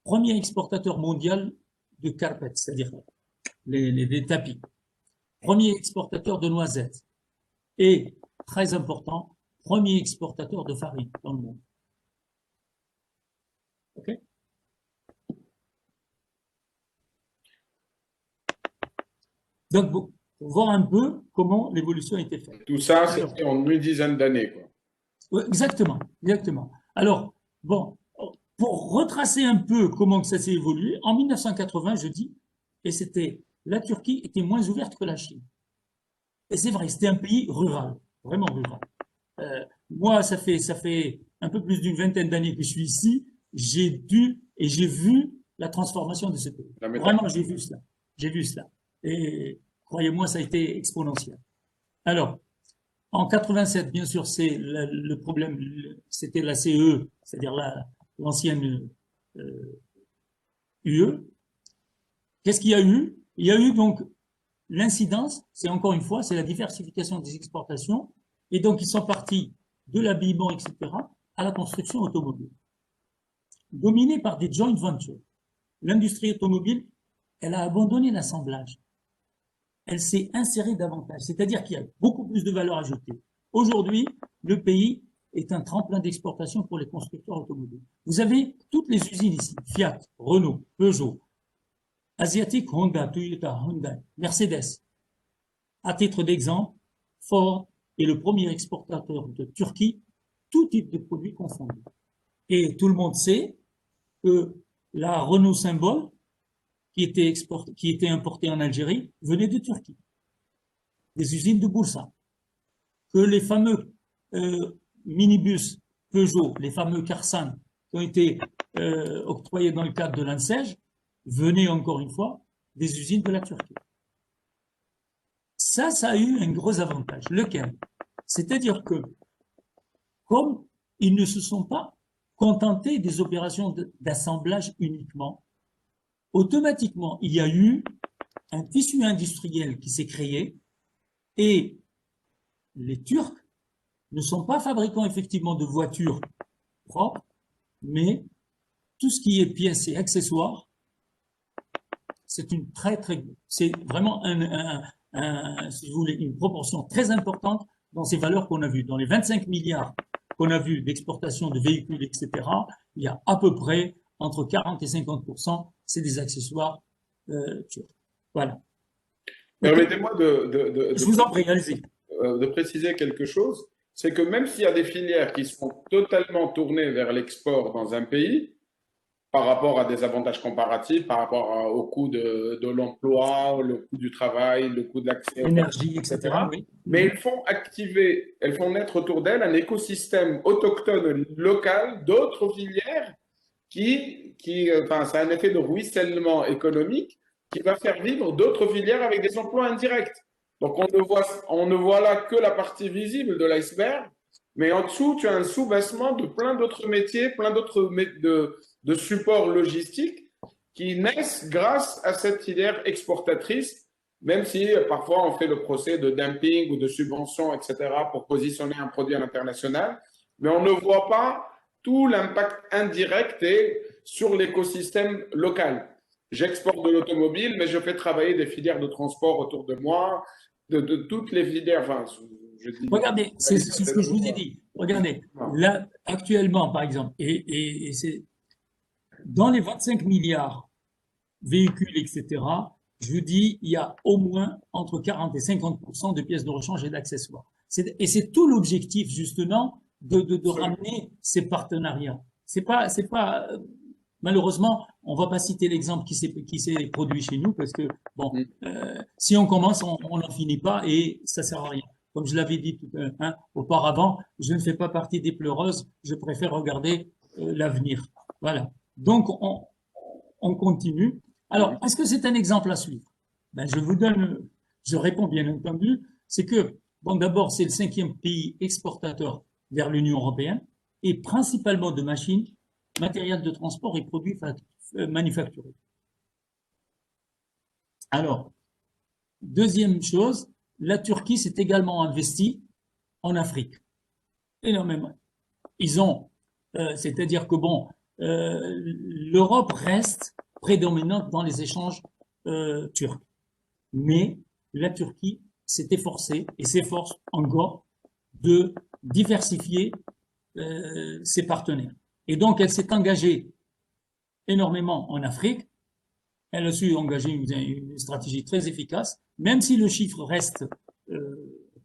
Premier exportateur mondial de carpet, c'est-à-dire les tapis. Premier exportateur de noisettes. Et, très important, premier exportateur de farine dans le monde. OK? Donc, pour voir un peu comment l'évolution a été faite. Tout ça, c'était en une dizaine d'années, quoi. Exactement, exactement. Alors, bon, pour retracer un peu comment ça s'est évolué, en 1980, je dis, et la Turquie était moins ouverte que la Chine. Et c'est vrai, c'était un pays rural, vraiment rural. Moi, ça fait un peu plus d'une vingtaine d'années que je suis ici, j'ai vu la transformation de ce pays. Vraiment, j'ai vu cela. J'ai vu cela. Et croyez-moi, ça a été exponentiel. Alors, en 87, bien sûr, c'est le problème, c'était la CE, c'est-à-dire l'ancienne UE. Qu'est-ce qu'il y a eu? Il y a eu donc l'incidence, c'est encore une fois, c'est la diversification des exportations, et donc ils sont partis de l'habillement, etc., à la construction automobile, dominée par des joint ventures. L'industrie automobile, elle a abandonné l'assemblage. Elle s'est insérée davantage, c'est-à-dire qu'il y a beaucoup plus de valeur ajoutée. Aujourd'hui, le pays est un tremplin d'exportation pour les constructeurs automobiles. Vous avez toutes les usines ici, Fiat, Renault, Peugeot, Asiatique, Honda, Toyota, Hyundai, Mercedes. À titre d'exemple, Ford est le premier exportateur de Turquie. tout type de produits confondus. Et tout le monde sait que la Renault Symbol, qui était importée en Algérie, venait de Turquie, des usines de Bursa. Que les fameux minibus Peugeot, les fameux Karsan, qui ont été octroyés dans le cadre de l'ANSEJ, venaient encore une fois des usines de la Turquie. Ça a eu un gros avantage. Lequel? C'est-à-dire que, comme ils ne se sont pas contentés des opérations d'assemblage uniquement, automatiquement, il y a eu un tissu industriel qui s'est créé et les Turcs ne sont pas fabricants effectivement de voitures propres, mais tout ce qui est pièces et accessoires, c'est c'est vraiment si vous voulez, une proportion très importante dans ces valeurs qu'on a vues. Dans les 25 milliards qu'on a vus d'exportation de véhicules, etc., il y a à peu près entre 40 et 50%, c'est des accessoires turcs. Voilà. Permettez-moi Je vous en prie, allez-y. de préciser quelque chose, c'est que même s'il y a des filières qui sont totalement tournées vers l'export dans un pays, par rapport à des avantages comparatifs, par rapport au coût de l'emploi, le coût du travail, le coût de l'accès aux Énergie, etc. Oui. Mais elles font naître autour d'elles un écosystème autochtone local d'autres filières enfin, ça a un effet de ruissellement économique qui va faire vivre d'autres filières avec des emplois indirects. Donc, on ne voit là que la partie visible de l'iceberg, mais en dessous, tu as un sous-bassement de plein d'autres métiers, plein d'autres de supports logistiques qui naissent grâce à cette filière exportatrice, même si parfois on fait le procès de dumping ou de subvention, etc., pour positionner un produit à l'international, mais on ne voit pas tout l'impact indirect et sur l'écosystème local. J'exporte de l'automobile, mais je fais travailler des filières de transport autour de moi, de toutes les filières. Enfin, regardez, c'est ce que je vous ai dit. Regardez, là, actuellement, par exemple, et c'est dans les 25 milliards véhicules, etc., je vous dis, il y a au moins entre 40 et 50% de pièces de rechange et d'accessoires. Et c'est tout l'objectif, justement, de ramener ces partenariats. C'est pas, malheureusement, on va pas citer l'exemple qui s'est produit chez nous parce que, bon, si on commence, on n'en finit pas et ça sert à rien. Comme je l'avais dit auparavant, je ne fais pas partie des pleureuses, je préfère regarder l'avenir. Voilà. Donc, on continue. Alors, est-ce que c'est un exemple à suivre? Ben, je réponds bien entendu, c'est que, bon, d'abord, c'est le 5e pays exportateur vers l'Union européenne et principalement de machines, matériel de transport et produits manufacturés. Alors, deuxième chose, la Turquie s'est également investie en Afrique. Énormément. Ils ont, c'est-à-dire que bon, l'Europe reste prédominante dans les échanges turcs. Mais la Turquie s'est efforcée et s'efforce encore de diversifier ses partenaires. Et donc, elle s'est engagée énormément en Afrique. Elle a su engager une stratégie très efficace, même si le chiffre reste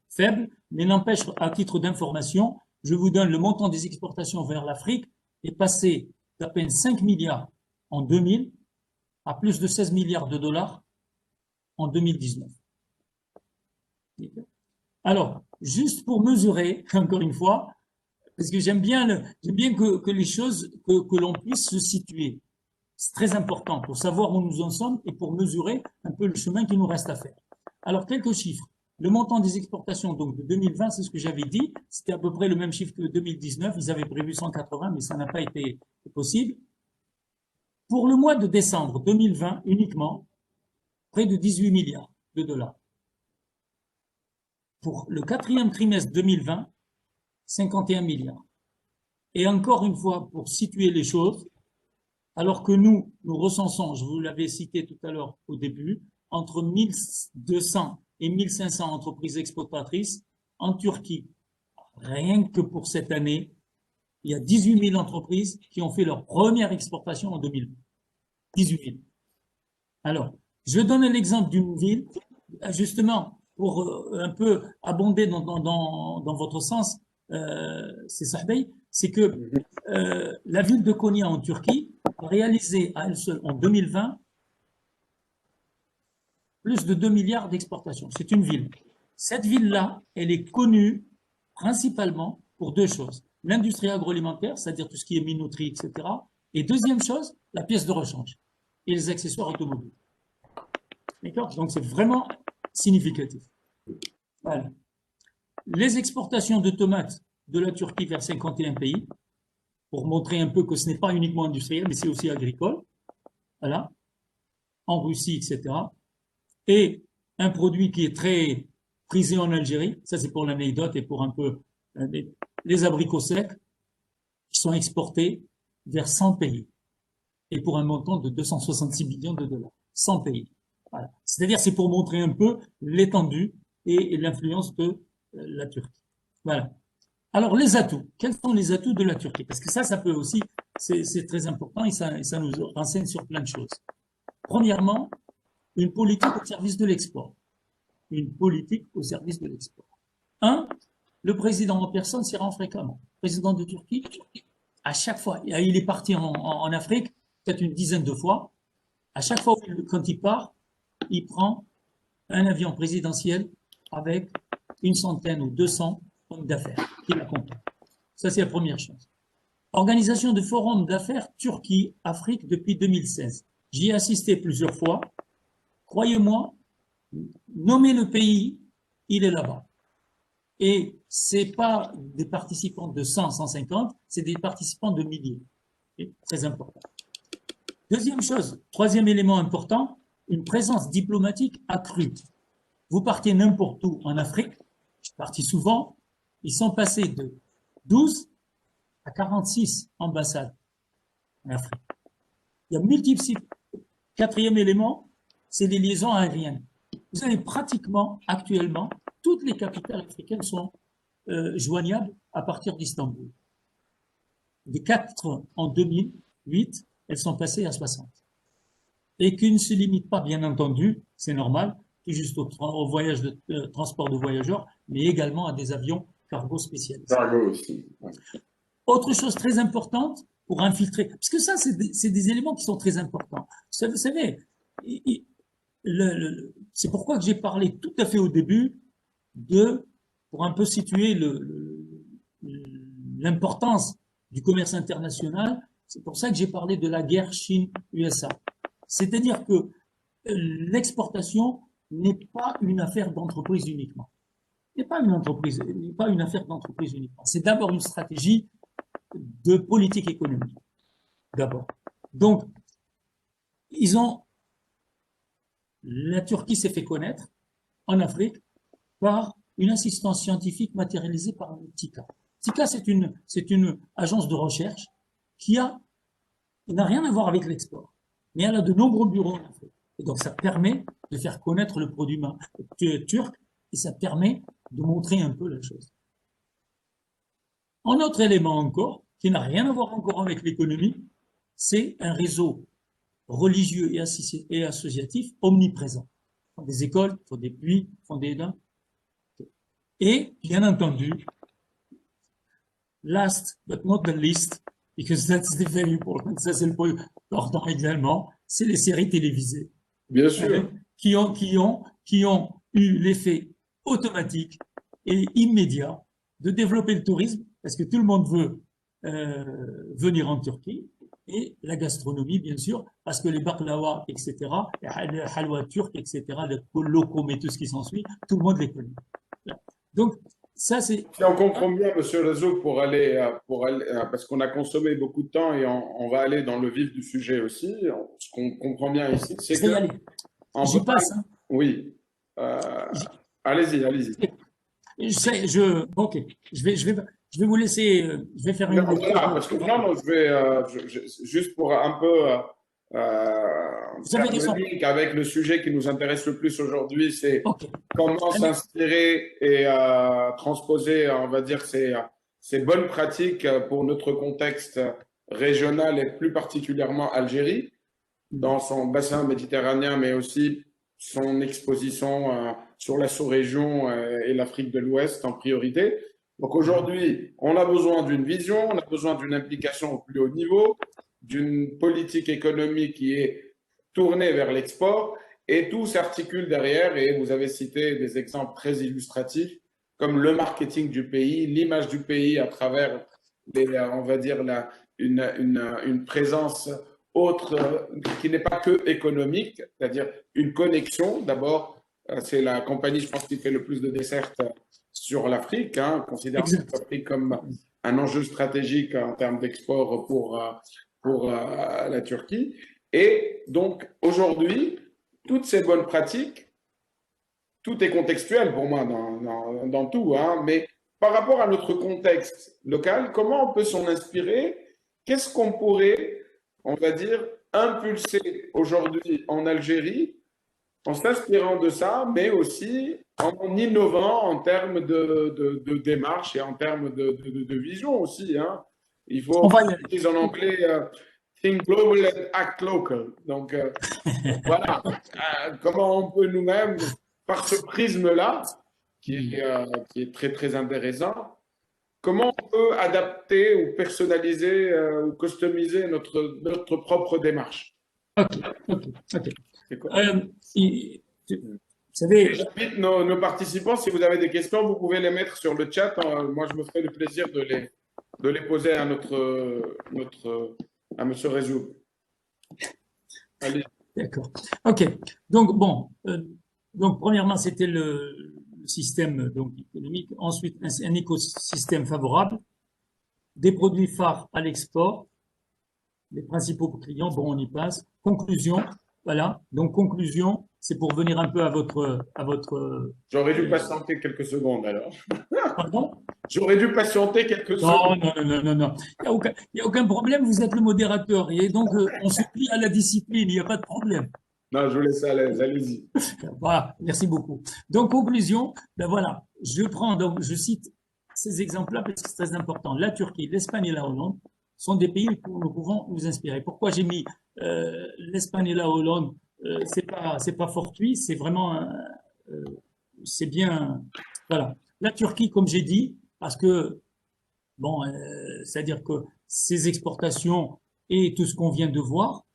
faible, mais n'empêche, à titre d'information, je vous donne le montant des exportations vers l'Afrique est passé d'à peine 5 milliards en 2000 à plus de 16 milliards de dollars en 2019. Alors, juste pour mesurer, encore une fois, parce que j'aime bien que les choses, que l'on puisse se situer. C'est très important pour savoir où nous en sommes et pour mesurer un peu le chemin qui nous reste à faire. Alors, quelques chiffres. Le montant des exportations donc de 2020, c'est ce que j'avais dit, c'était à peu près le même chiffre que 2019. Ils avaient prévu 180, mais ça n'a pas été possible. Pour le mois de décembre 2020 uniquement, près de 18 milliards de dollars. Pour le 4e trimestre 2020, 51 milliards. Et encore une fois, pour situer les choses, alors que nous recensons, je vous l'avais cité tout à l'heure au début, entre 1200 et 1500 entreprises exportatrices en Turquie. Rien que pour cette année, il y a 18 000 entreprises qui ont fait leur première exportation en 2020. 18 000. Alors, je donne un exemple d'une ville, justement, pour un peu abonder dans votre sens. c'est Sahbey, c'est que la ville de Konya en Turquie a réalisé à elle seule en 2020 plus de 2 milliards d'exportations. C'est une ville. Cette ville-là, elle est connue principalement pour deux choses. L'industrie agroalimentaire, c'est-à-dire tout ce qui est minoterie, etc. Et deuxième chose, la pièce de rechange et les accessoires automobiles. D'accord? Donc c'est vraiment significatif. Voilà. Les exportations de tomates de la Turquie vers 51 pays, pour montrer un peu que ce n'est pas uniquement industriel, mais c'est aussi agricole. Voilà. En Russie, etc. Et un produit qui est très prisé en Algérie, ça c'est pour l'anecdote et pour un peu les abricots secs, qui sont exportés vers 100 pays et pour un montant de 266 millions de dollars. 100 pays. Voilà. C'est-à-dire, c'est pour montrer un peu l'étendue et l'influence de la Turquie. Voilà. Alors, les atouts. Quels sont les atouts de la Turquie? Parce que ça peut aussi, c'est très important et ça nous renseigne sur plein de choses. Premièrement, une politique au service de l'export. Une politique au service de l'export. Le président en personne s'y rend fréquemment. Le président de Turquie, à chaque fois, il est parti en Afrique, peut-être une dizaine de fois. À chaque fois quand il part, il prend un avion présidentiel avec une centaine ou 200 hommes d'affaires qui l'accompagnent. Ça, c'est la première chose. Organisation de forums d'affaires Turquie-Afrique depuis 2016. J'y ai assisté plusieurs fois. Croyez-moi, nommez le pays, il est là-bas. Et c'est pas des participants de 100, 150, c'est des participants de milliers. C'est très important. Deuxième chose, troisième élément important, une présence diplomatique accrue. Vous partez n'importe où en Afrique, je suis parti souvent, ils sont passés de 12 à 46 ambassades en Afrique. Il y a multiples sites. Quatrième élément, c'est les liaisons aériennes. Vous avez pratiquement, actuellement, toutes les capitales africaines sont joignables à partir d'Istanbul. De 4 en 2008, elles sont passées à 60. Et qui ne se limite pas, bien entendu, c'est normal, juste au voyage de transport de voyageurs, mais également à des avions cargo spécialisés. Cargo aussi. Ouais. Autre chose très importante pour infiltrer, parce que ça, c'est des éléments qui sont très importants. Vous savez, c'est pourquoi que j'ai parlé tout à fait au début pour un peu situer l'importance du commerce international. C'est pour ça que j'ai parlé de la guerre Chine-USA. C'est-à-dire que l'exportation n'est pas une affaire d'entreprise uniquement. Ce n'est pas une affaire d'entreprise uniquement. C'est d'abord une stratégie de politique économique. D'abord. Donc, la Turquie s'est fait connaître en Afrique par une assistance scientifique matérialisée par le TICA. TICA, c'est une agence de recherche qui n'a rien à voir avec l'export, mais elle a de nombreux bureaux en Afrique. Et donc, ça permet de faire connaître le produit turc et ça permet de montrer un peu la chose. Un autre élément encore, qui n'a rien à voir encore avec l'économie, c'est un réseau religieux et associatif omniprésent. Ils font des écoles, ils font des puits, ils font des dents. Et, bien entendu, last but not the least, because that's the very important, ça c'est le point important également, c'est les séries télévisées. Bien sûr. Qui ont eu l'effet automatique et immédiat de développer le tourisme, parce que tout le monde veut venir en Turquie, et la gastronomie, bien sûr, parce que les baklawa, etc., les halwa turcs, etc., les lokom et tout ce qui s'ensuit, tout le monde les connaît. Donc, ça, c'est… Si on comprend bien, Monsieur Razouk, pour aller parce qu'on a consommé beaucoup de temps et on va aller dans le vif du sujet aussi, ce qu'on comprend bien ici, c'est que… J'y passe. Hein. Oui. Allez-y. Ok. Je vais vous laisser… je vais faire une… Voilà, parce que juste pour un peu… faire le link avec le sujet qui nous intéresse le plus aujourd'hui, c'est comment s'inspirer et transposer, on va dire, ces bonnes pratiques pour notre contexte régional et plus particulièrement Algérie, dans son bassin méditerranéen, mais aussi son exposition sur la sous-région et l'Afrique de l'Ouest en priorité. Donc aujourd'hui, on a besoin d'une vision, on a besoin d'une implication au plus haut niveau, d'une politique économique qui est tournée vers l'export, et tout s'articule derrière. Et vous avez cité des exemples très illustratifs, comme le marketing du pays, l'image du pays à travers, on va dire, une présence autre qui n'est pas que économique, c'est-à-dire une connexion. D'abord, c'est la compagnie, je pense, qui fait le plus de desserts sur l'Afrique, hein, considère l'Afrique comme un enjeu stratégique en termes d'export pour la Turquie. Et donc, aujourd'hui, toutes ces bonnes pratiques, tout est contextuel pour moi dans tout, hein, mais par rapport à notre contexte local, comment on peut s'en inspirer? Qu'est-ce qu'on pourrait, on va dire, impulser aujourd'hui en Algérie en s'inspirant de ça, mais aussi en innovant en termes de démarche et en termes de vision aussi, hein. Il faut, dire en anglais, think global and act local. Donc, voilà, comment on peut nous-mêmes, par ce prisme-là, qui est très, très intéressant, comment on peut adapter ou personnaliser ou customiser notre propre démarche? Ok. Vous savez, j'invite nos participants, si vous avez des questions, vous pouvez les mettre sur le chat. Moi, je me ferai le plaisir de les poser à M. Rezoub. Allez. D'accord. Ok. Donc, bon, donc premièrement, c'était le système donc, économique. Ensuite, un écosystème favorable, des produits phares à l'export, les principaux clients, bon, on y passe. Conclusion, voilà. Donc, conclusion, c'est pour venir un peu à votre... J'aurais dû patienter quelques secondes, alors. Pardon? J'aurais dû patienter quelques secondes. Non. Il n'y a aucun problème, vous êtes le modérateur. Et donc, on se plie à la discipline, il n'y a pas de problème. Non, je vous laisse à l'aise, allez-y. Voilà, merci beaucoup. Donc, conclusion, ben voilà, je cite ces exemples-là parce que c'est très important. La Turquie, l'Espagne et la Hollande sont des pays où nous pouvons nous inspirer. Pourquoi j'ai mis l'Espagne et la Hollande? C'est pas fortuit, c'est vraiment, c'est bien, voilà. La Turquie, comme j'ai dit, parce que, bon, c'est-à-dire que ces exportations et tout ce qu'on vient de voir,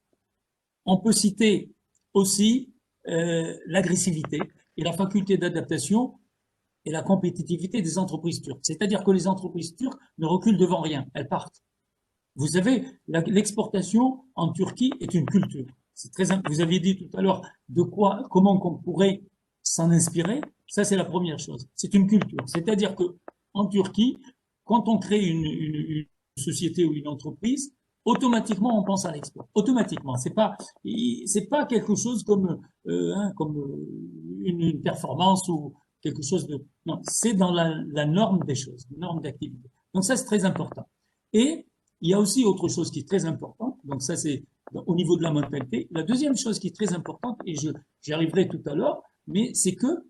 on peut citer aussi l'agressivité et la faculté d'adaptation et la compétitivité des entreprises turques. C'est-à-dire que les entreprises turques ne reculent devant rien, elles partent. Vous savez, l'exportation en Turquie est une culture. C'est très, vous aviez dit tout à l'heure comment qu'on pourrait s'en inspirer. Ça, c'est la première chose. C'est une culture. C'est-à-dire que en Turquie, quand on crée une société ou une entreprise, automatiquement, on pense à l'export. Automatiquement. C'est pas quelque chose comme une performance ou quelque chose de, non, c'est dans la norme des choses, la norme d'activité. Donc ça, c'est très important. Et il y a aussi autre chose qui est très importante. Donc ça, c'est au niveau de la mentalité. La deuxième chose qui est très importante, et j'y arriverai tout à l'heure, mais c'est que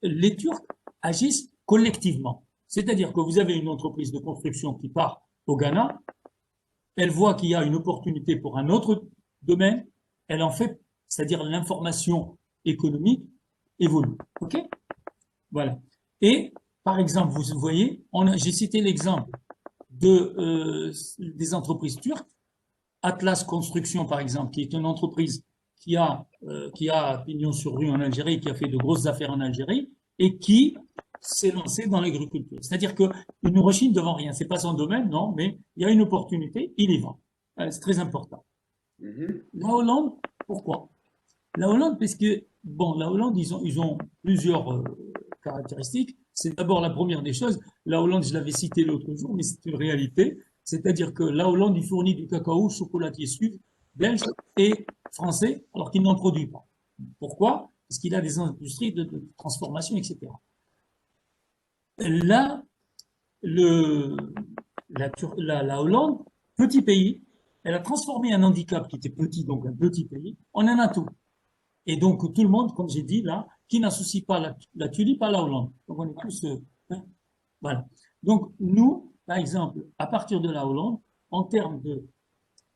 les Turcs agissent collectivement. C'est-à-dire que vous avez une entreprise de construction qui part au Ghana, elle voit qu'il y a une opportunité pour un autre domaine, elle en fait, c'est-à-dire l'information économique évolue. OK? Voilà. Et, par exemple, vous voyez, j'ai cité l'exemple des entreprises turques. Atlas Construction, par exemple, qui est une entreprise qui a pignon sur rue en Algérie, qui a fait de grosses affaires en Algérie, et qui s'est lancé dans l'agriculture. C'est-à-dire qu'il ne rechigne devant rien. C'est pas son domaine, non, mais il y a une opportunité, il y va. C'est très important. La Hollande, pourquoi? La Hollande, parce que, bon, la Hollande, ils ont plusieurs caractéristiques. C'est d'abord la première des choses. La Hollande, je l'avais cité l'autre jour, mais c'est une réalité. C'est-à-dire que la Hollande, il fournit du cacao, chocolatier suisse, belge et français, alors qu'il n'en produit pas. Pourquoi? Parce qu'il a des industries de transformation, etc. Là, la Hollande, petit pays, elle a transformé un handicap qui était petit, donc un petit pays, en un atout. Et donc, tout le monde, comme j'ai dit là, qui n'associe pas la tulipe à la Hollande. Donc, on est tous... voilà. Donc, nous, par exemple, à partir de la Hollande, en termes de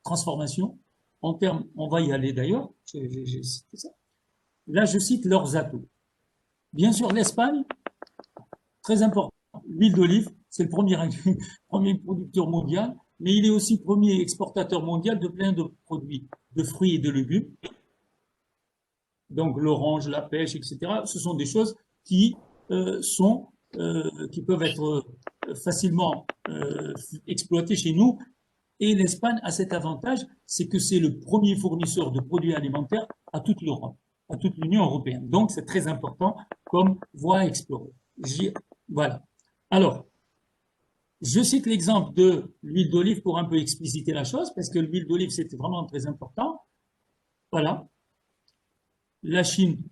transformation, on va y aller d'ailleurs, j'ai cité ça. Là, je cite leurs atouts. Bien sûr, l'Espagne, très important. l'huile d'olive, c'est le premier producteur mondial, mais il est aussi premier exportateur mondial de plein de produits, de fruits et de légumes. Donc l'orange, la pêche, etc. Ce sont des choses qui qui peuvent être facilement exploitées chez nous. Et l'Espagne a cet avantage, c'est que c'est le premier fournisseur de produits alimentaires à toute l'Europe, à toute l'Union européenne. Donc c'est très important comme voie à explorer. Voilà. Alors, je cite l'exemple de l'huile d'olive pour un peu expliciter la chose, parce que l'huile d'olive, c'était vraiment très important. Voilà. La Chine,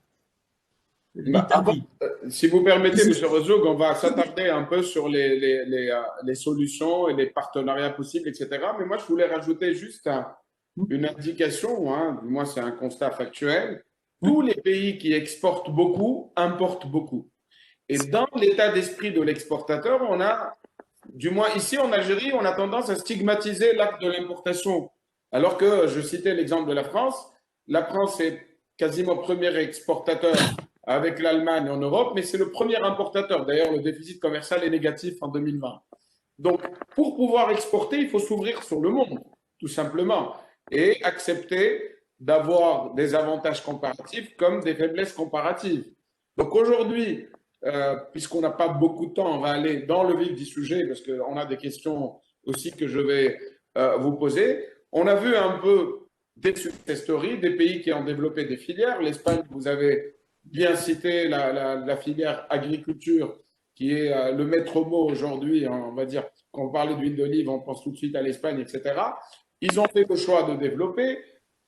l'Italie. Si vous permettez, M. Rezoug, on va s'attarder un peu sur les solutions et les partenariats possibles, etc. Mais moi, je voulais rajouter juste une indication, hein, du moins c'est un constat factuel. Tous les pays qui exportent beaucoup importent beaucoup. Et dans l'état d'esprit de l'exportateur, on a, du moins ici en Algérie, on a tendance à stigmatiser l'acte de l'importation. Alors que, je citais l'exemple de la France est quasiment premier exportateur avec l'Allemagne en Europe, mais c'est le premier importateur. D'ailleurs, le déficit commercial est négatif en 2020. Donc, pour pouvoir exporter, il faut s'ouvrir sur le monde, tout simplement, et accepter d'avoir des avantages comparatifs comme des faiblesses comparatives. Donc aujourd'hui, puisqu'on n'a pas beaucoup de temps, on va aller dans le vif du sujet parce qu'on a des questions aussi que je vais vous poser. On a vu un peu des success stories, des pays qui ont développé des filières. L'Espagne, vous avez bien cité la filière agriculture qui est le maître mot aujourd'hui. On va dire, quand on parle d'huile d'olive, on pense tout de suite à l'Espagne, etc. Ils ont fait le choix de développer.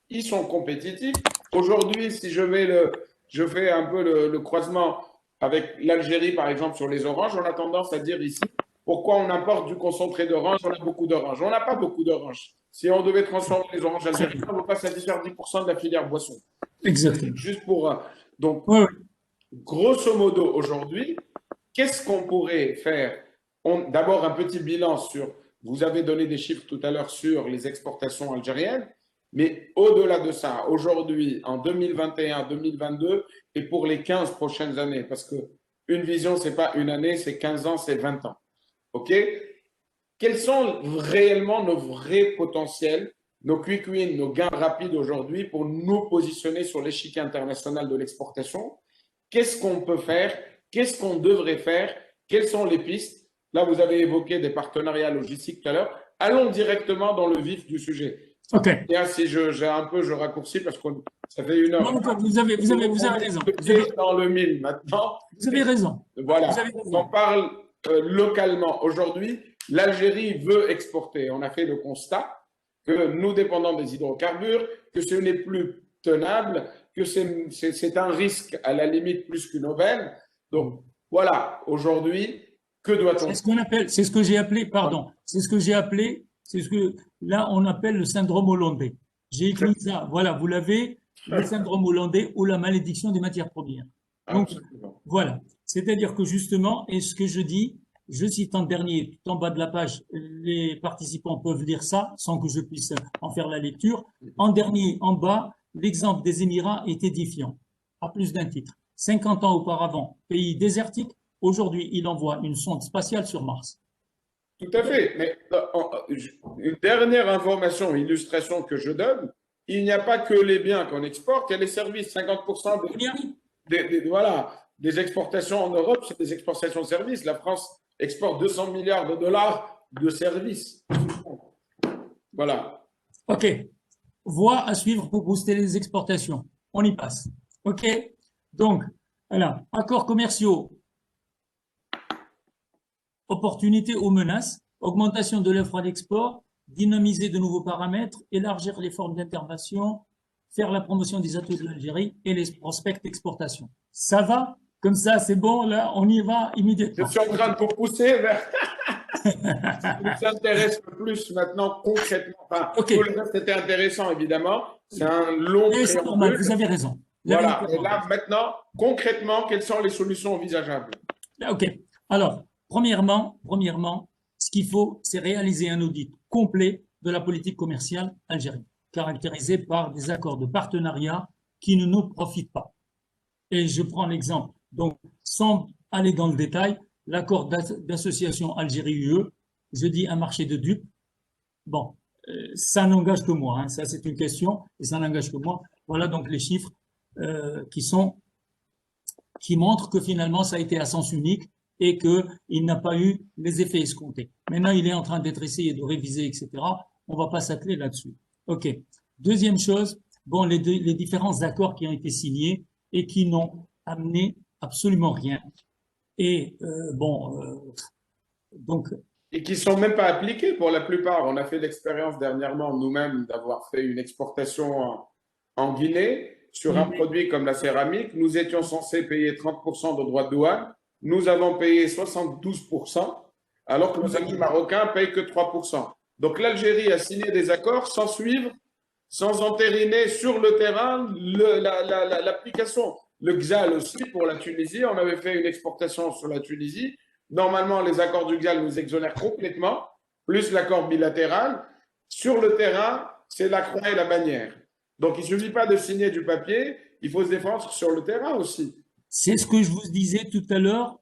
Ils sont compétitifs. Aujourd'hui, si je fais un peu le croisement avec l'Algérie, par exemple, sur les oranges, on a tendance à dire ici, pourquoi on importe du concentré d'orange, on a beaucoup d'oranges. On n'a pas beaucoup d'oranges. Si on devait transformer les oranges algériennes, on ne va pas satisfaire 10% de la filière boisson. Exactement. Juste pour… Donc, ouais. Grosso modo, aujourd'hui, qu'est-ce qu'on pourrait faire? D'abord, un petit bilan sur… Vous avez donné des chiffres tout à l'heure sur les exportations algériennes. Mais au-delà de ça, aujourd'hui, en 2021, 2022 et pour les 15 prochaines années, parce qu'une vision, ce n'est pas une année, c'est 15 ans, c'est 20 ans. OK? Quels sont réellement nos vrais potentiels, nos quick wins, nos gains rapides aujourd'hui pour nous positionner sur l'échiquier international de l'exportation? Qu'est-ce qu'on peut faire? Qu'est-ce qu'on devrait faire? Quelles sont les pistes? Là, vous avez évoqué des partenariats logistiques tout à l'heure. Allons directement dans le vif du sujet. Ok. Et si je raccourcis parce que ça fait une heure. Non, vous avez raison. Vous êtes dans le mille maintenant. Vous avez raison. Voilà. Vous avez raison. On parle localement. Aujourd'hui, l'Algérie veut exporter. On a fait le constat que nous dépendons des hydrocarbures, que ce n'est plus tenable, que c'est un risque à la limite plus qu'une aubaine. Donc voilà, aujourd'hui, que doit-on faire? C'est ce que j'ai appelé, pardon, c'est ce que là on appelle le syndrome hollandais. J'ai écrit ça, voilà, vous l'avez, le syndrome hollandais ou la malédiction des matières premières. Donc, voilà, c'est-à-dire que justement, et ce que je dis, je cite en dernier, tout en bas de la page, les participants peuvent lire ça sans que je puisse en faire la lecture. En dernier, en bas, l'exemple des Émirats est édifiant, à plus d'un titre. 50 ans auparavant, pays désertique, aujourd'hui, il envoie une sonde spatiale sur Mars. Tout à fait. Mais une dernière information, illustration que je donne, il n'y a pas que les biens qu'on exporte, il y a les services. 50% des exportations en Europe, c'est des exportations de services. La France exporte 200 milliards de dollars de services. Voilà. OK. Voie à suivre pour booster les exportations. On y passe. OK. Donc, voilà. Accords commerciaux. Opportunités ou menaces, augmentation de l'offre d'export, dynamiser de nouveaux paramètres, élargir les formes d'intervention, faire la promotion des atouts de l'Algérie et les prospects d'exportation. Ça va? Comme ça, c'est bon, là, on y va immédiatement. Je suis en train de vous pousser vers ce qui nous intéresse le plus maintenant concrètement. Enfin, tout le reste, c'était intéressant, évidemment. C'est un long c'est normal, vous avez raison. Voilà, et là, maintenant, concrètement, quelles sont les solutions envisageables? OK. Alors, Premièrement, ce qu'il faut, c'est réaliser un audit complet de la politique commerciale algérienne, caractérisé par des accords de partenariat qui ne nous profitent pas. Et je prends l'exemple, donc sans aller dans le détail, l'accord d'association Algérie-UE, je dis un marché de dupes. Bon, ça n'engage que moi, hein, ça c'est une question, et ça n'engage que moi. Voilà donc les chiffres qui montrent que finalement ça a été à sens unique et qu'il n'a pas eu les effets escomptés. Maintenant, il est en train d'être essayé de réviser, etc. On va pas s'atteler là-dessus. OK. Deuxième chose, bon, les différents accords qui ont été signés et qui n'ont amené absolument rien. Et donc. Et qui ne sont même pas appliqués pour la plupart. On a fait l'expérience dernièrement nous-mêmes d'avoir fait une exportation en Guinée sur un produit comme la céramique. Nous étions censés payer 30% de droits de douane. Nous avons payé 72%, alors que nos amis marocains ne payent que 3%. Donc l'Algérie a signé des accords sans suivre, sans entériner sur le terrain l'application. Le XAL aussi pour la Tunisie. On avait fait une exportation sur la Tunisie. Normalement, les accords du XAL nous exonèrent complètement, plus l'accord bilatéral. Sur le terrain, c'est la croix et la bannière. Donc, il ne suffit pas de signer du papier, il faut se défendre sur le terrain aussi. C'est ce que je vous disais tout à l'heure,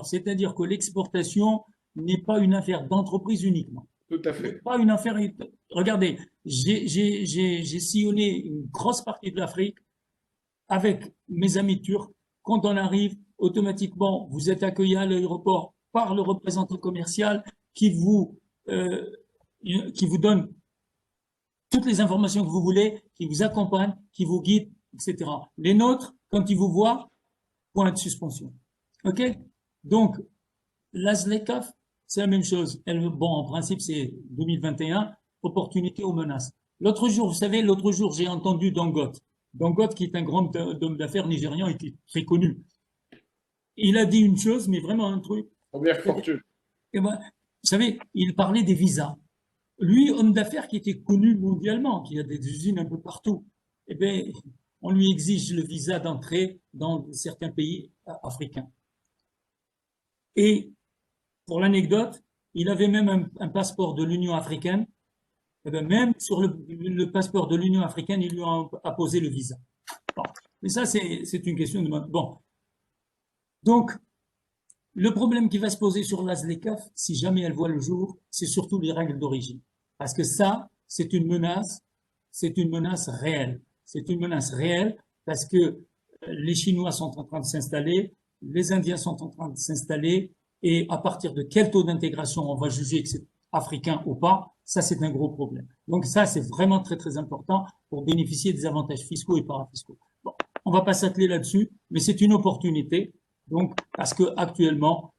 c'est-à-dire que l'exportation n'est pas une affaire d'entreprise uniquement. Tout à fait. Pas une affaire. Regardez, j'ai sillonné une grosse partie de l'Afrique avec mes amis turcs. Quand on arrive, automatiquement, vous êtes accueilli à l'aéroport par le représentant commercial qui vous donne toutes les informations que vous voulez, qui vous accompagne, qui vous guide, etc. Les nôtres, quand ils vous voient, point de suspension. OK? Donc, la ZLECAf, c'est la même chose. Bon, en principe, c'est 2021, opportunité ou menace. L'autre jour, vous savez, j'ai entendu Dangote. Dangote, qui est un grand homme d'affaires nigérian et qui est très connu. Il a dit une chose, mais vraiment un truc. Première fortune. Et ben, vous savez, il parlait des visas. Lui, homme d'affaires qui était connu mondialement, qui a des usines un peu partout, eh bien, on lui exige le visa d'entrée dans certains pays africains. Et pour l'anecdote, il avait même un passeport de l'Union africaine. Et bien, même sur le passeport de l'Union africaine, il lui a apposé le visa. Bon. Mais ça, c'est une question de... Bon. Donc, le problème qui va se poser sur la ZLECAf, si jamais elle voit le jour, c'est surtout les règles d'origine. Parce que ça, c'est une menace réelle. C'est une menace réelle parce que les Chinois sont en train de s'installer, les Indiens sont en train de s'installer, et à partir de quel taux d'intégration on va juger que c'est africain ou pas, ça c'est un gros problème. Donc ça, c'est vraiment très très important pour bénéficier des avantages fiscaux et parafiscaux. Bon, on va pas s'atteler là-dessus, mais c'est une opportunité. Donc, parce que actuellement,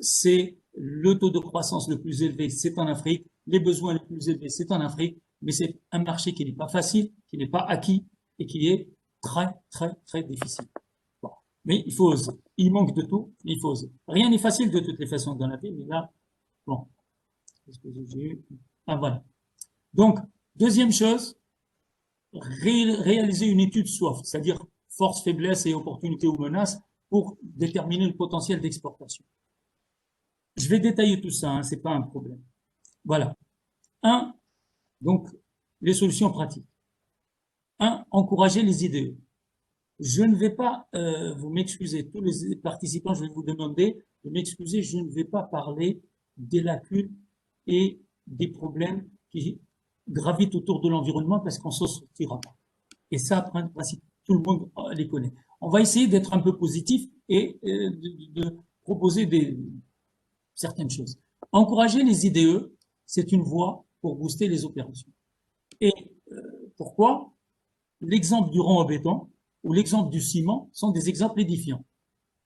c'est le taux de croissance le plus élevé, c'est en Afrique, les besoins les plus élevés, c'est en Afrique, mais c'est un marché qui n'est pas facile, qui n'est pas acquis et qui est très, très, très difficile. Bon. Mais il faut oser. Il manque de tout, mais il faut oser. Rien n'est facile de toutes les façons dans la vie, mais là, bon. Qu'est-ce que j'ai eu? Ah, voilà. Donc, deuxième chose, réaliser une étude SWOT, c'est-à-dire force, faiblesse et opportunité ou menace, pour déterminer le potentiel d'exportation. Je vais détailler tout ça, hein, c'est pas un problème. Voilà. Donc, les solutions pratiques. Encourager les IDE. Je ne vais pas, vous m'excuser, tous les participants, je vais vous demander de m'excuser, je ne vais pas parler des lacunes et des problèmes qui gravitent autour de l'environnement parce qu'on s'en sortira pas. Et ça, en principe, tout le monde les connaît. On va essayer d'être un peu positif et de proposer certaines choses. Encourager les IDE, c'est une voie pour booster les opérations. Et pourquoi? L'exemple du rang à béton ou l'exemple du ciment sont des exemples édifiants.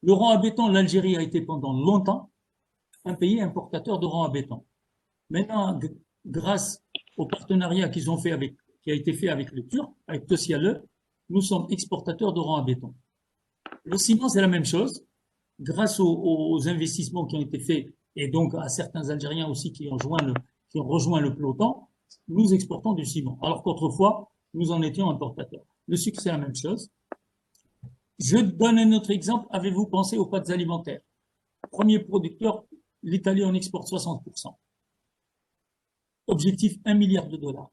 Le rang à béton, l'Algérie a été pendant longtemps un pays importateur de rang à béton. Maintenant, grâce au partenariat qui a été fait avec les Turcs, avec Tosyale, nous sommes exportateurs de rang à béton. Le ciment, c'est la même chose. Grâce aux investissements qui ont été faits, et donc à certains Algériens aussi qui ont rejoint le peloton, nous exportons du ciment. Alors qu'autrefois, nous en étions importateurs. Le sucre, c'est la même chose. Je donne un autre exemple. Avez-vous pensé aux pâtes alimentaires? Premier producteur, l'Italie en exporte 60%. Objectif, 1 milliard de dollars.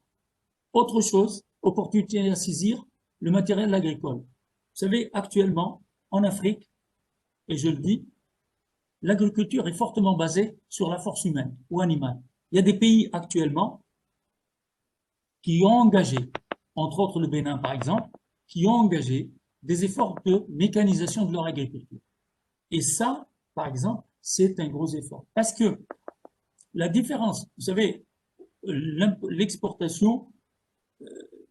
Autre chose, opportunité à saisir, le matériel agricole. Vous savez, actuellement, en Afrique, et je le dis, l'agriculture est fortement basée sur la force humaine ou animale. Il y a des pays actuellement qui ont engagé, entre autres le Bénin par exemple, qui ont engagé des efforts de mécanisation de leur agriculture. Et ça, par exemple, c'est un gros effort. Parce que la différence, vous savez, l'exportation,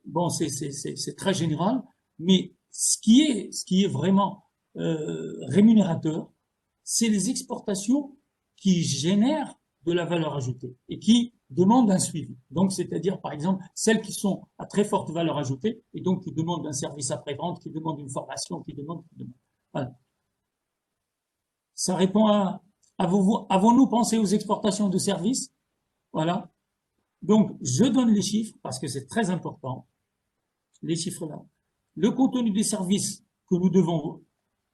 bon, c'est très général, mais ce qui est vraiment rémunérateur, c'est les exportations qui génèrent de la valeur ajoutée et qui demandent un suivi. Donc, c'est-à-dire, par exemple, celles qui sont à très forte valeur ajoutée et donc qui demandent un service après-vente, qui demandent une formation, qui demandent. Voilà. Ça répond à avons-nous pensé aux exportations de services? Voilà. Donc, je donne les chiffres parce que c'est très important. Les chiffres là. Le contenu des services que nous devons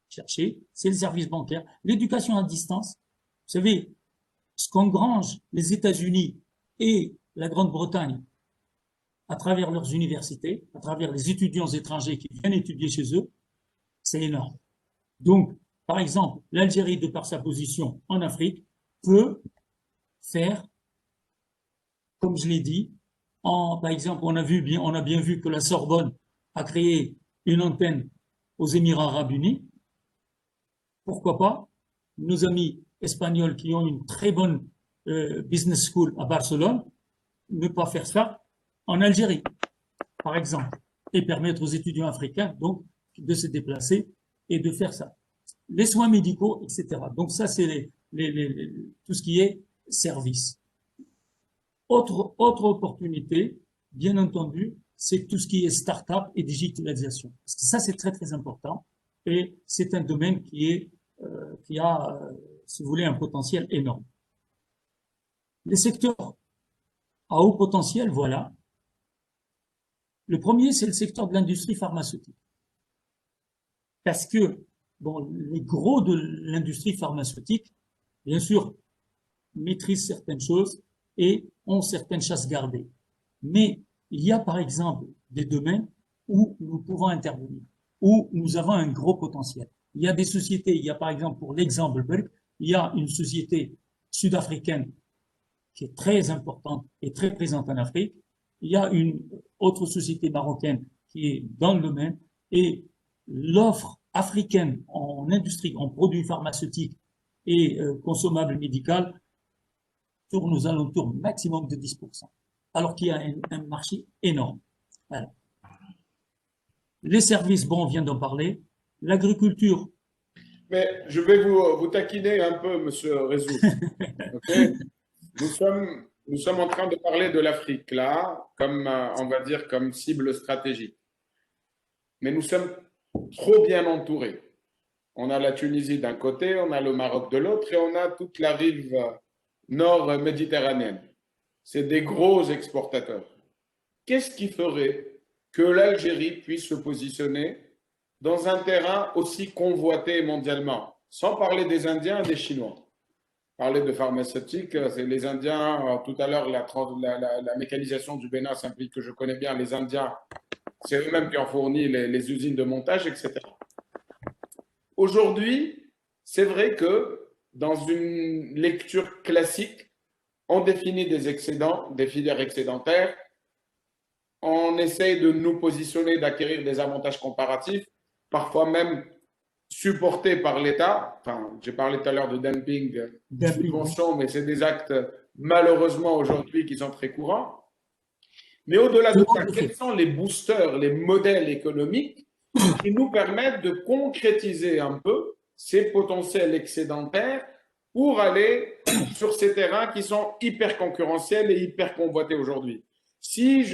chercher, c'est le service bancaire, l'éducation à distance. Vous savez, ce qu'engrangent les États-Unis et la Grande-Bretagne à travers leurs universités, à travers les étudiants étrangers qui viennent étudier chez eux, c'est énorme. Donc, par exemple, l'Algérie, de par sa position en Afrique, peut faire, comme je l'ai dit, par exemple, on a bien vu que la Sorbonne a créé une antenne aux Émirats arabes unis. Pourquoi pas? Nos amis espagnols qui ont une très bonne business school à Barcelone, ne pas faire ça en Algérie, par exemple, et permettre aux étudiants africains donc de se déplacer et de faire ça. Les soins médicaux, etc. Donc ça, c'est tout ce qui est service. Autre opportunité, bien entendu, c'est tout ce qui est start-up et digitalisation. Parce que ça, c'est très, très important. Et c'est un domaine qui a, si vous voulez, un potentiel énorme. Les secteurs à haut potentiel, voilà. Le premier, c'est le secteur de l'industrie pharmaceutique. Parce que, bon, les gros de l'industrie pharmaceutique, bien sûr, maîtrisent certaines choses et ont certaines chasses gardées. Mais il y a, par exemple, des domaines où nous pouvons intervenir, où nous avons un gros potentiel. Il y a des sociétés, il y a par exemple, pour l'exemple, il y a une société sud-africaine qui est très importante et très présente en Afrique. Il y a une autre société marocaine qui est dans le domaine et l'offre africaine en industrie, en produits pharmaceutiques et consommables médicaux tourne aux alentours maximum de 10%, alors qu'il y a un marché énorme. Voilà. Les services, bon, on vient d'en parler. L'agriculture. Mais je vais vous taquiner un peu, Monsieur Rezou. Okay. Nous sommes en train de parler de l'Afrique, là, comme, on va dire, comme cible stratégique. Mais nous sommes trop bien entourés. On a la Tunisie d'un côté, on a le Maroc de l'autre et on a toute la rive nord méditerranéenne. C'est des gros exportateurs. Qu'est-ce qui ferait que l'Algérie puisse se positionner dans un terrain aussi convoité mondialement, sans parler des Indiens et des Chinois? Parler de pharmaceutique, c'est les Indiens, tout à l'heure, la mécanisation du Bénin, c'est un pays que je connais bien, les Indiens, c'est eux-mêmes qui ont fourni les usines de montage, etc. Aujourd'hui, c'est vrai que dans une lecture classique, on définit des excédents, des filières excédentaires, on essaye de nous positionner, d'acquérir des avantages comparatifs, parfois même supportés par l'État. Enfin, j'ai parlé tout à l'heure de dumping, subvention, mais c'est des actes malheureusement aujourd'hui qui sont très courants. Mais au-delà de ça, quels sont les boosters, les modèles économiques qui nous permettent de concrétiser un peu ces potentiels excédentaires pour aller sur ces terrains qui sont hyper concurrentiels et hyper convoités aujourd'hui? Si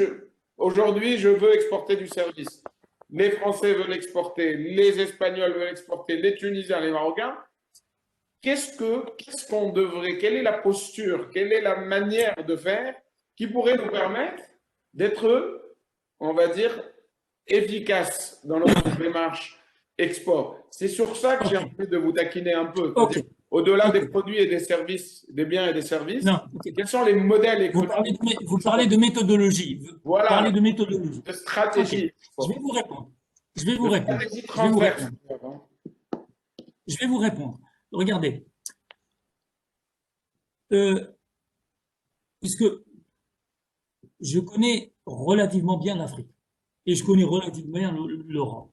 aujourd'hui je veux exporter du service, les Français veulent exporter, les Espagnols veulent exporter, les Tunisiens, les Marocains, qu'est-ce qu'on devrait, quelle est la posture, quelle est la manière de faire qui pourrait nous permettre d'être, on va dire, efficace dans notre démarche export? C'est sur ça que j'ai envie de vous taquiner un peu. Au-delà des produits et des services, des biens et des services, quels sont les modèles économiques? Vous parlez de méthodologie. Voilà. Vous parlez de méthodologie. De stratégie. Je vais vous répondre. Je vais vous répondre. Regardez, puisque je connais relativement bien l'Afrique et je connais relativement bien l'Europe.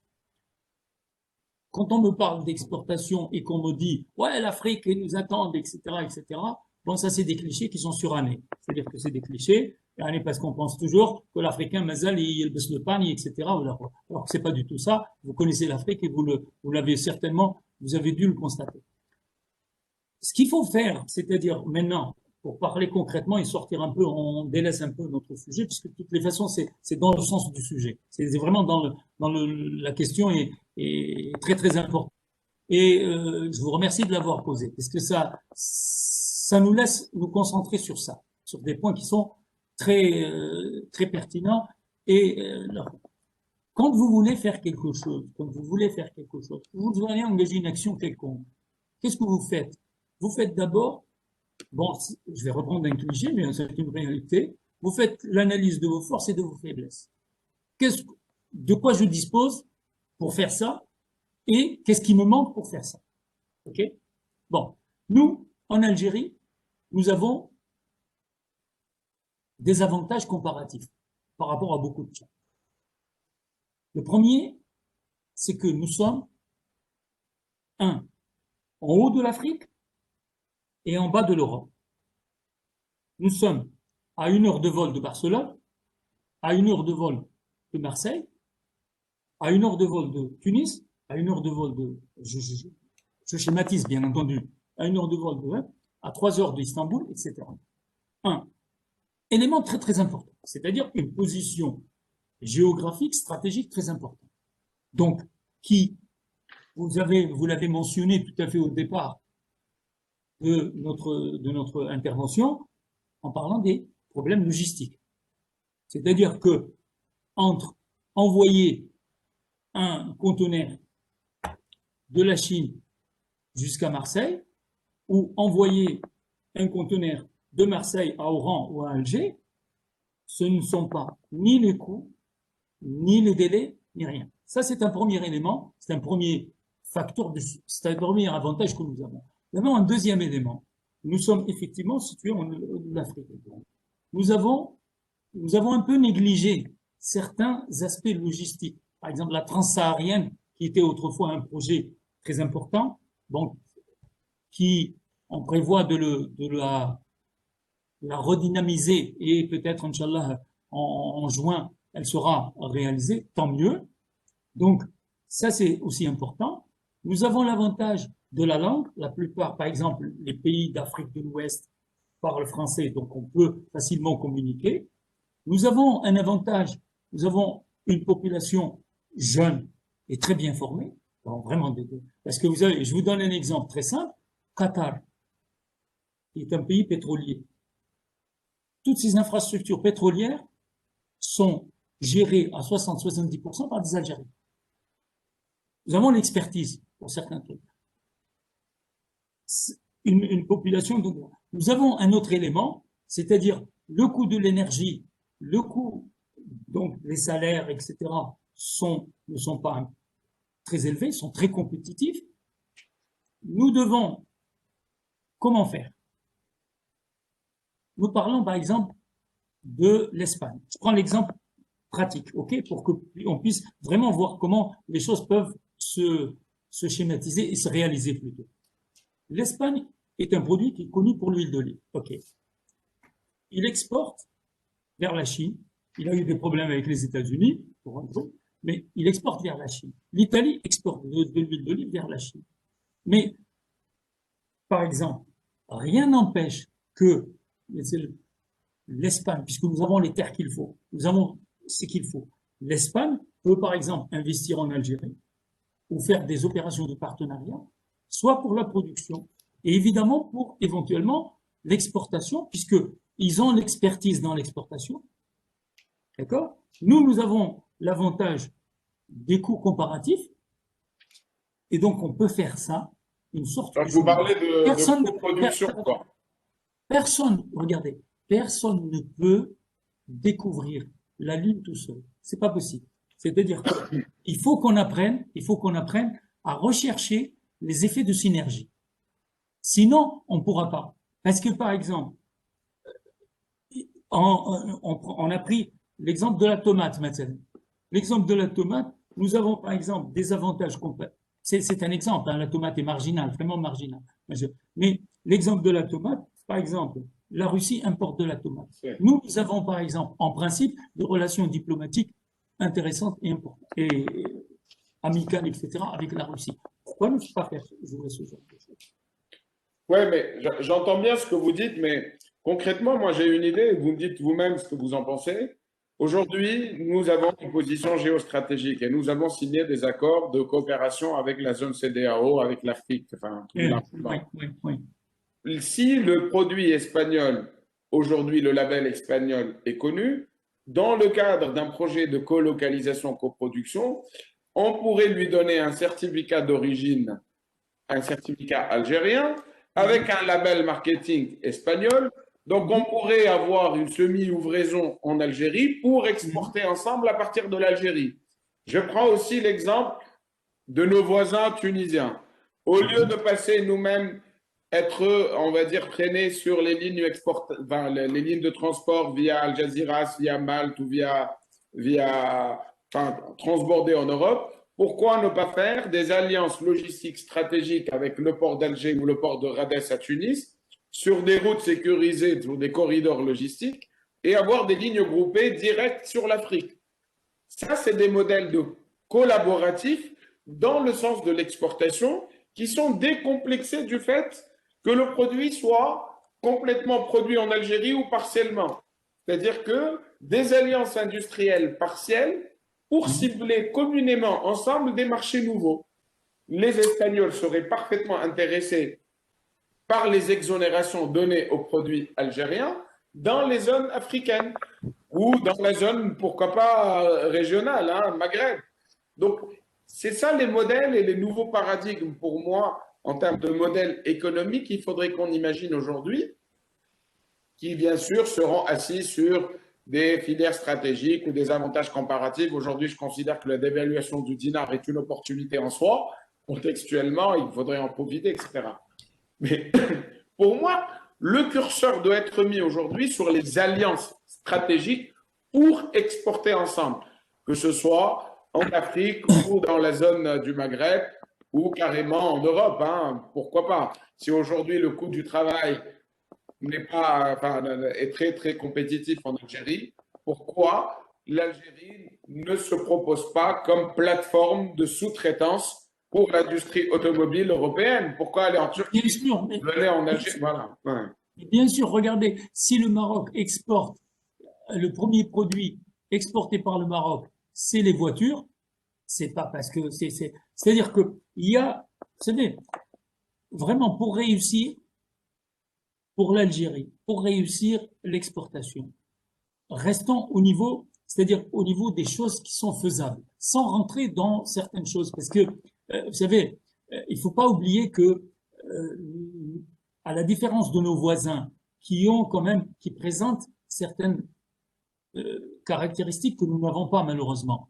Quand on me parle d'exportation et qu'on me dit « ouais, l'Afrique, ils nous attendent, etc., etc. », bon, ça, c'est des clichés qui sont surannés. C'est-à-dire que c'est des clichés, parce qu'on pense toujours que l'Africain, mazal, il baisse le panier, etc. Alors que c'est pas du tout ça. Vous connaissez l'Afrique et vous l'avez certainement, vous avez dû le constater. Ce qu'il faut faire, c'est-à-dire maintenant, pour parler concrètement et sortir un peu, on délaisse un peu notre sujet, puisque de toutes les façons, c'est dans le sens du sujet. C'est vraiment la question est très, très importante. Et je vous remercie de l'avoir posé, parce que ça nous laisse nous concentrer sur ça, sur des points qui sont très, très pertinents. Et quand vous voulez faire quelque chose, vous allez engager une action quelconque, qu'est-ce que vous faites? Vous faites d'abord, bon, je vais reprendre un cliché, mais c'est une réalité, vous faites l'analyse de vos forces et de vos faiblesses. De quoi je dispose pour faire ça et qu'est-ce qui me manque pour faire ça? Ok? Bon, nous, en Algérie, nous avons des avantages comparatifs par rapport à beaucoup de gens. Le premier, c'est que nous sommes, en haut de l'Afrique et en bas de l'Europe. Nous sommes à 1 heure de vol de Barcelone, à 1 heure de vol de Marseille, à 1 heure de vol de Tunis, à 1 heure de vol de, je schématise bien entendu, à 1 heure de vol de, à 3 heures d'Istanbul, etc. Un élément très très important, c'est-à-dire une position géographique, stratégique très importante. Donc, vous l'avez mentionné tout à fait au départ de notre intervention, en parlant des problèmes logistiques. C'est-à-dire que entre envoyer un conteneur de la Chine jusqu'à Marseille ou envoyer un conteneur de Marseille à Oran ou à Alger, ce ne sont pas ni les coûts, ni les délais, ni rien. Ça, c'est un premier élément, c'est un premier facteur, c'est un premier avantage que nous avons. Nous avons un deuxième élément. Nous sommes effectivement situés en Afrique. Nous avons un peu négligé certains aspects logistiques. Par exemple, la transsaharienne, qui était autrefois un projet très important, donc qui on prévoit de la redynamiser et peut-être, Inch'Allah, en juin, elle sera réalisée, tant mieux. Donc, ça, c'est aussi important. Nous avons l'avantage de la langue. La plupart, par exemple, les pays d'Afrique de l'Ouest parlent français, donc on peut facilement communiquer. Nous avons un avantage, nous avons une population jeune et très bien formée. Alors, vraiment, parce que je vous donne un exemple très simple. Qatar, qui est un pays pétrolier. Toutes ces infrastructures pétrolières sont gérées à 60-70% par des Algériens. Nous avons l'expertise pour certains trucs. Une population de... Nous avons un autre élément, c'est-à-dire le coût de l'énergie, le coût, donc les salaires, etc., ne sont pas très élevés, sont très compétitifs. Nous devons, comment faire? Nous parlons par exemple de l'Espagne. Je prends l'exemple pratique, ok, pour qu'on puisse vraiment voir comment les choses peuvent se schématiser et se réaliser plutôt. L'Espagne est un produit qui est connu pour l'huile d'olive, ok. Il exporte vers la Chine. Il a eu des problèmes avec les États-Unis, mais il exporte vers la Chine. L'Italie exporte de l'huile d'olive vers la Chine. Mais, par exemple, rien n'empêche que l'Espagne, puisque nous avons les terres qu'il faut, nous avons ce qu'il faut, l'Espagne peut, par exemple, investir en Algérie ou faire des opérations de partenariat, soit pour la production et évidemment pour éventuellement l'exportation, puisqu'ils ont l'expertise dans l'exportation. D'accord? Nous avons l'avantage des coûts comparatifs et donc on peut faire ça, une sorte de... Vous parlez de production, quoi. Regardez, personne ne peut découvrir la Lune tout seul. C'est pas possible. C'est-à-dire qu'il faut qu'on apprenne à rechercher les effets de synergie. Sinon, on ne pourra pas. Parce que, par exemple, on a pris l'exemple de la tomate maintenant. L'exemple de la tomate, nous avons par exemple des avantages complets. C'est un exemple, hein, la tomate est marginale, vraiment marginale. Mais l'exemple de la tomate, par exemple, la Russie importe de la tomate. Nous avons par exemple, en principe, des relations diplomatiques intéressantes et importantes, et amicales, etc., avec la Russie. Pourquoi ne pas faire jouer ce genre de choses? Oui, mais j'entends bien ce que vous dites, mais concrètement, moi j'ai une idée, et vous me dites vous-même ce que vous en pensez. Aujourd'hui, nous avons une position géostratégique et nous avons signé des accords de coopération avec la zone CEDEAO, avec l'Afrique, enfin, plus largement. Oui. Si le produit espagnol, aujourd'hui le label espagnol est connu, dans le cadre d'un projet de colocalisation coproduction, on pourrait lui donner un certificat d'origine, un certificat algérien, avec un label marketing espagnol. Donc, on pourrait avoir une semi-ouvraison en Algérie pour exporter ensemble à partir de l'Algérie. Je prends aussi l'exemple de nos voisins tunisiens. Au lieu de passer nous-mêmes, être, on va dire, traînés sur les lignes, les lignes de transport via Al Jazeera, via Malte ou transborder en Europe, pourquoi ne pas faire des alliances logistiques stratégiques avec le port d'Alger ou le port de Radès à Tunis sur des routes sécurisées, sur des corridors logistiques et avoir des lignes groupées directes sur l'Afrique? Ça, c'est des modèles de collaboratifs dans le sens de l'exportation qui sont décomplexés du fait que le produit soit complètement produit en Algérie ou partiellement. C'est-à-dire que des alliances industrielles partielles pour cibler communément ensemble des marchés nouveaux. Les Espagnols seraient parfaitement intéressés par les exonérations données aux produits algériens dans les zones africaines ou dans la zone, pourquoi pas, régionale, hein, Maghreb. Donc, c'est ça les modèles et les nouveaux paradigmes pour moi en termes de modèles économiques qu'il faudrait qu'on imagine aujourd'hui, qui bien sûr seront assis sur des filières stratégiques ou des avantages comparatifs. Aujourd'hui, je considère que la dévaluation du dinar est une opportunité en soi. Contextuellement, il faudrait en profiter, etc. Mais pour moi, le curseur doit être mis aujourd'hui sur les alliances stratégiques pour exporter ensemble, que ce soit en Afrique ou dans la zone du Maghreb ou carrément en Europe, hein, pourquoi pas. Si aujourd'hui le coût du travail est très très compétitif en Algérie, pourquoi l'Algérie ne se propose pas comme plateforme de sous-traitance pour l'industrie automobile européenne? Pourquoi aller en Turquie? Bien sûr, venez en Algérie, voilà. Ouais. Bien sûr, regardez, si le Maroc exporte, le premier produit exporté par le Maroc, c'est les voitures, c'est pas parce que c'est-à-dire que il y a, vous savez, vraiment pour réussir, pour l'Algérie, pour réussir l'exportation, restons au niveau, c'est-à-dire au niveau des choses qui sont faisables, sans rentrer dans certaines choses, parce que vous savez, il faut pas oublier que à la différence de nos voisins qui ont quand même, qui présentent certaines caractéristiques que nous n'avons pas malheureusement.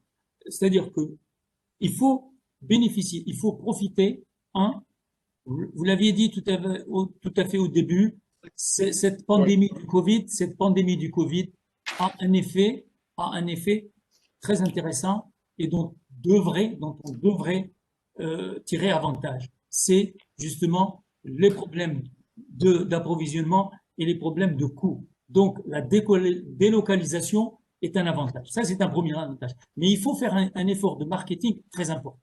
C'est-à-dire que il faut bénéficier, il faut profiter. Vous l'aviez dit tout à fait au début, cette pandémie du Covid a un effet très intéressant et dont on devrait tirer avantage. C'est justement les problèmes d'approvisionnement et les problèmes de coût. Donc, la délocalisation est un avantage. Ça, c'est un premier avantage. Mais il faut faire un effort de marketing très important.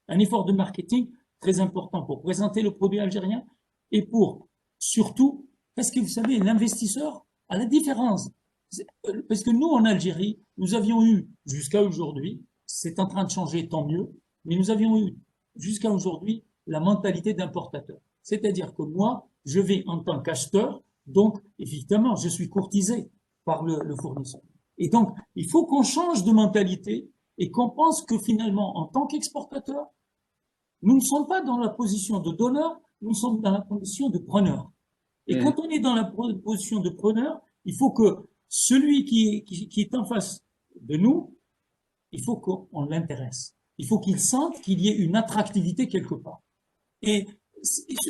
Un effort de marketing très important pour présenter le produit algérien et pour, surtout, parce que vous savez, l'investisseur, à la différence, parce que nous, en Algérie, nous avions eu, jusqu'à aujourd'hui, c'est en train de changer, tant mieux, mais nous avions eu, jusqu'à aujourd'hui, la mentalité d'importateur. C'est-à-dire que moi, je vais en tant qu'acheteur, donc, évidemment, je suis courtisé par le fournisseur. Et donc, il faut qu'on change de mentalité et qu'on pense que finalement, en tant qu'exportateur, nous ne sommes pas dans la position de donneur, nous sommes dans la position de preneur. Et quand on est dans la position de preneur, il faut que celui qui est en face de nous, il faut qu'on l'intéresse. Il faut qu'il sente qu'il y ait une attractivité quelque part. Et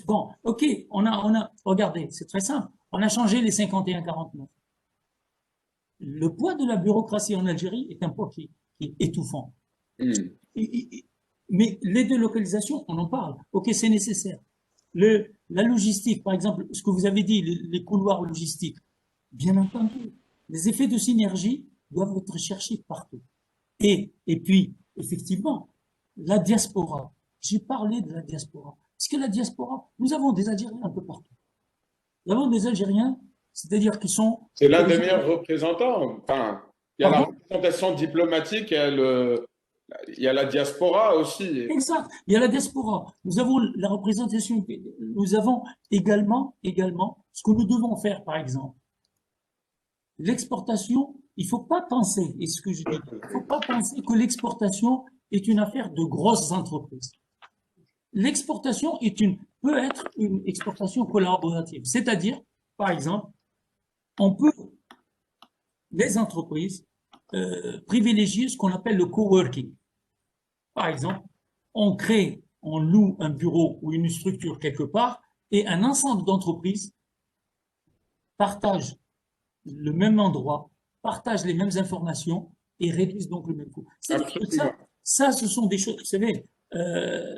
Bon, ok, regardez, c'est très simple. On a changé les 51-49. Le poids de la bureaucratie en Algérie est un poids qui est étouffant. Mais les délocalisations, on en parle. Ok, c'est nécessaire. La logistique, par exemple, ce que vous avez dit, les couloirs logistiques, bien entendu, les effets de synergie doivent être cherchés partout. Et puis, effectivement, la diaspora. J'ai parlé de la diaspora. Parce que la diaspora, nous avons des Algériens un peu partout. Nous avons des Algériens, c'est-à-dire qui sont... C'est l'un des meilleurs représentants. Enfin, il y a la représentation diplomatique, il y a la diaspora aussi. Exact. Il y a la diaspora. Nous avons la représentation. Nous avons également ce que nous devons faire, par exemple. L'exportation, il ne faut pas penser, et ce que je dis, il ne faut pas penser que l'exportation est une affaire de grosses entreprises. L'exportation peut être une exportation collaborative. C'est-à-dire, par exemple, les entreprises, privilégier ce qu'on appelle le coworking. Par exemple, on loue un bureau ou une structure quelque part et un ensemble d'entreprises partagent le même endroit, partagent les mêmes informations et réduisent donc le même coût. Ça, ce sont des choses, vous savez,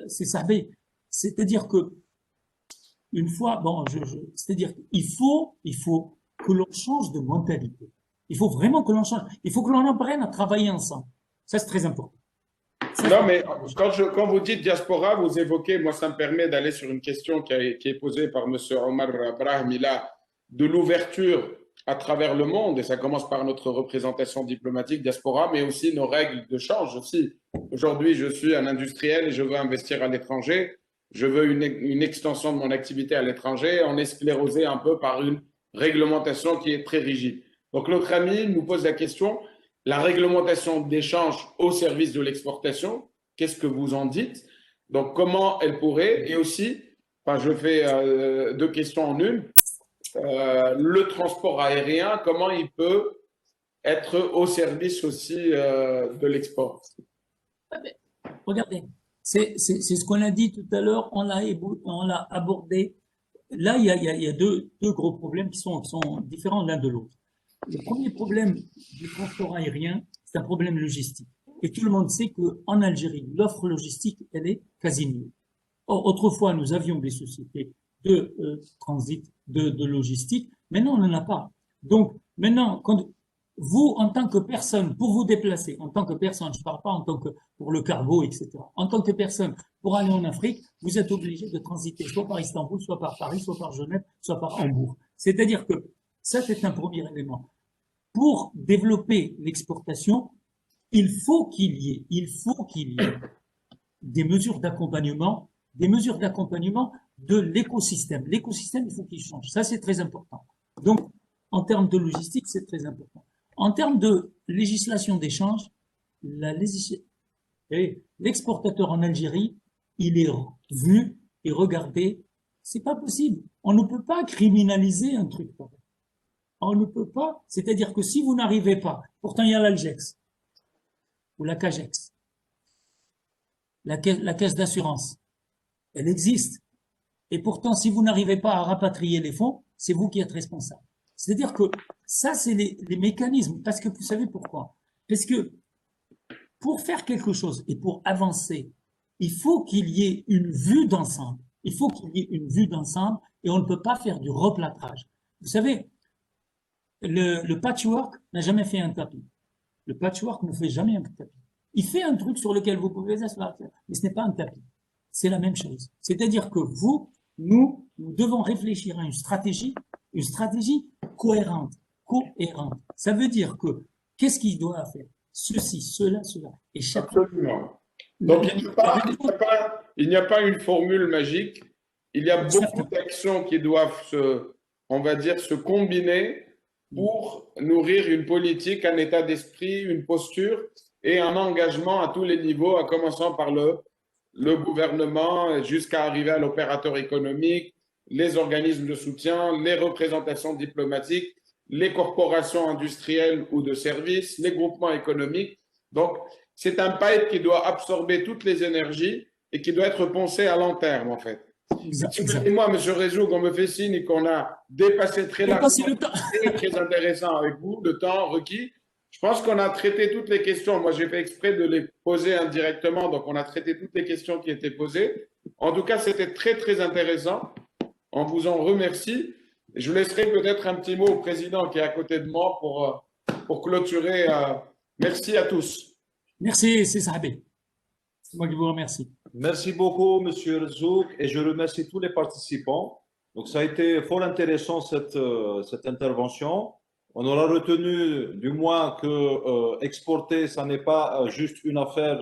c'est ça. C'est-à-dire que une fois, bon, c'est-à-dire qu'il faut que l'on change de mentalité. Il faut vraiment que l'on change. Il faut que l'on apprenne à travailler ensemble. Ça, c'est très important. Non, mais quand vous dites diaspora, vous évoquez, moi, ça me permet d'aller sur une question qui est posée par M. Omar Brahmila, de l'ouverture à travers le monde, et ça commence par notre représentation diplomatique diaspora, mais aussi nos règles de change aussi. Aujourd'hui, je suis un industriel et je veux investir à l'étranger. Je veux une extension de mon activité à l'étranger. On est sclérosé un peu par une réglementation qui est très rigide. Donc, notre ami nous pose la question, la réglementation d'échange au service de l'exportation, qu'est-ce que vous en dites? Donc, comment elle pourrait, et aussi, enfin, je fais deux questions en une, le transport aérien, comment il peut être au service aussi de l'export? Regardez, c'est ce qu'on a dit tout à l'heure, on l'a abordé. Là, il y a deux gros problèmes qui sont différents l'un de l'autre. Le premier problème du transport aérien, c'est un problème logistique. Et tout le monde sait qu'en Algérie, l'offre logistique, elle est quasi nulle. Or, autrefois, nous avions des sociétés de transit, de logistique. Maintenant, on n'en a pas. Donc, maintenant, quand vous, en tant que personne, pour vous déplacer, en tant que personne, je ne parle pas en tant que pour le cargo, etc. En tant que personne, pour aller en Afrique, vous êtes obligé de transiter soit par Istanbul, soit par Paris, soit par Genève, soit par Hambourg. C'est-à-dire que ça, c'est un premier élément. Pour développer l'exportation, il faut qu'il y ait des mesures d'accompagnement de l'écosystème. L'écosystème, il faut qu'il change. Ça, c'est très important. Donc, en termes de logistique, c'est très important. En termes de législation d'échange, l'exportateur en Algérie, il est vu et regardé. C'est pas possible. On ne peut pas criminaliser un truc pareil. On ne peut pas. C'est-à-dire que si vous n'arrivez pas, pourtant il y a l'Algex ou la Cagex, la caisse d'assurance, elle existe. Et pourtant, si vous n'arrivez pas à rapatrier les fonds, c'est vous qui êtes responsable. C'est-à-dire que ça, c'est les mécanismes. Parce que vous savez pourquoi? Parce que pour faire quelque chose et pour avancer, il faut qu'il y ait une vue d'ensemble. Il faut qu'il y ait une vue d'ensemble et on ne peut pas faire du replâtrage. Vous savez, le patchwork n'a jamais fait un tapis. Le patchwork ne fait jamais un tapis. Il fait un truc sur lequel vous pouvez asseoir, mais ce n'est pas un tapis. C'est la même chose. C'est-à-dire que nous devons réfléchir à une stratégie cohérente. Ça veut dire que, qu'est-ce qu'il doit faire? Ceci, cela. Et chaque... Absolument. Donc, il n'y a pas une formule magique. Il y a beaucoup d'actions qui doivent se combiner pour nourrir une politique, un état d'esprit, une posture et un engagement à tous les niveaux, en commençant par le gouvernement jusqu'à arriver à l'opérateur économique, les organismes de soutien, les représentations diplomatiques, les corporations industrielles ou de services, les groupements économiques. Donc, c'est un pipe qui doit absorber toutes les énergies et qui doit être pensé à long terme, en fait. Excusez-moi, Monsieur Rezouk, on me fait signe qu'on a dépassé très largement, le temps. très intéressant avec vous, le temps requis. Je pense qu'on a traité toutes les questions. Moi, j'ai fait exprès de les poser indirectement, donc on a traité toutes les questions qui étaient posées. En tout cas, c'était très, très intéressant. On vous en remercie. Je laisserai peut-être un petit mot au président qui est à côté de moi pour clôturer. Merci à tous. Merci, c'est Sahabé. C'est moi qui vous remercie. Merci beaucoup, Monsieur Rezouk, et je remercie tous les participants. Donc, ça a été fort intéressant cette intervention. On aura retenu du moins que exporter, ça n'est pas juste une affaire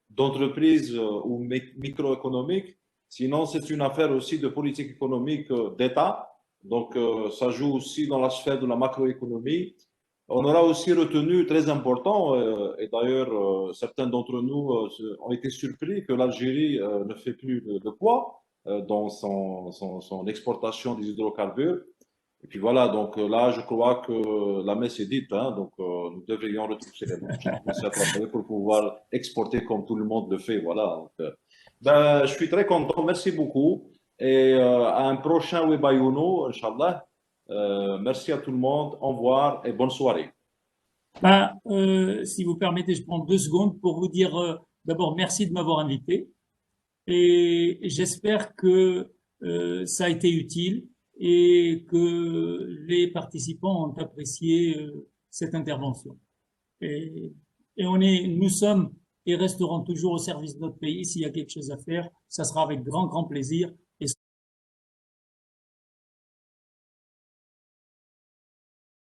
d'entreprise ou microéconomique, sinon c'est une affaire aussi de politique économique d'État. Donc, ça joue aussi dans la sphère de la macroéconomie. On aura aussi retenu, très important, et d'ailleurs certains d'entre nous ont été surpris que l'Algérie ne fait plus de poids dans son exportation des hydrocarbures. Et puis voilà, donc là, je crois que la messe est dite, hein, donc nous devrions retrousser les manches pour pouvoir exporter comme tout le monde le fait. Voilà. Donc, je suis très content, merci beaucoup. Et à un prochain Webayuno, Inch'Allah. Merci à tout le monde, au revoir et bonne soirée. Si vous permettez, je prends 2 secondes pour vous dire d'abord merci de m'avoir invité et j'espère que ça a été utile et que les participants ont apprécié cette intervention. Et nous sommes et resterons toujours au service de notre pays. S'il y a quelque chose à faire, ça sera avec grand, grand plaisir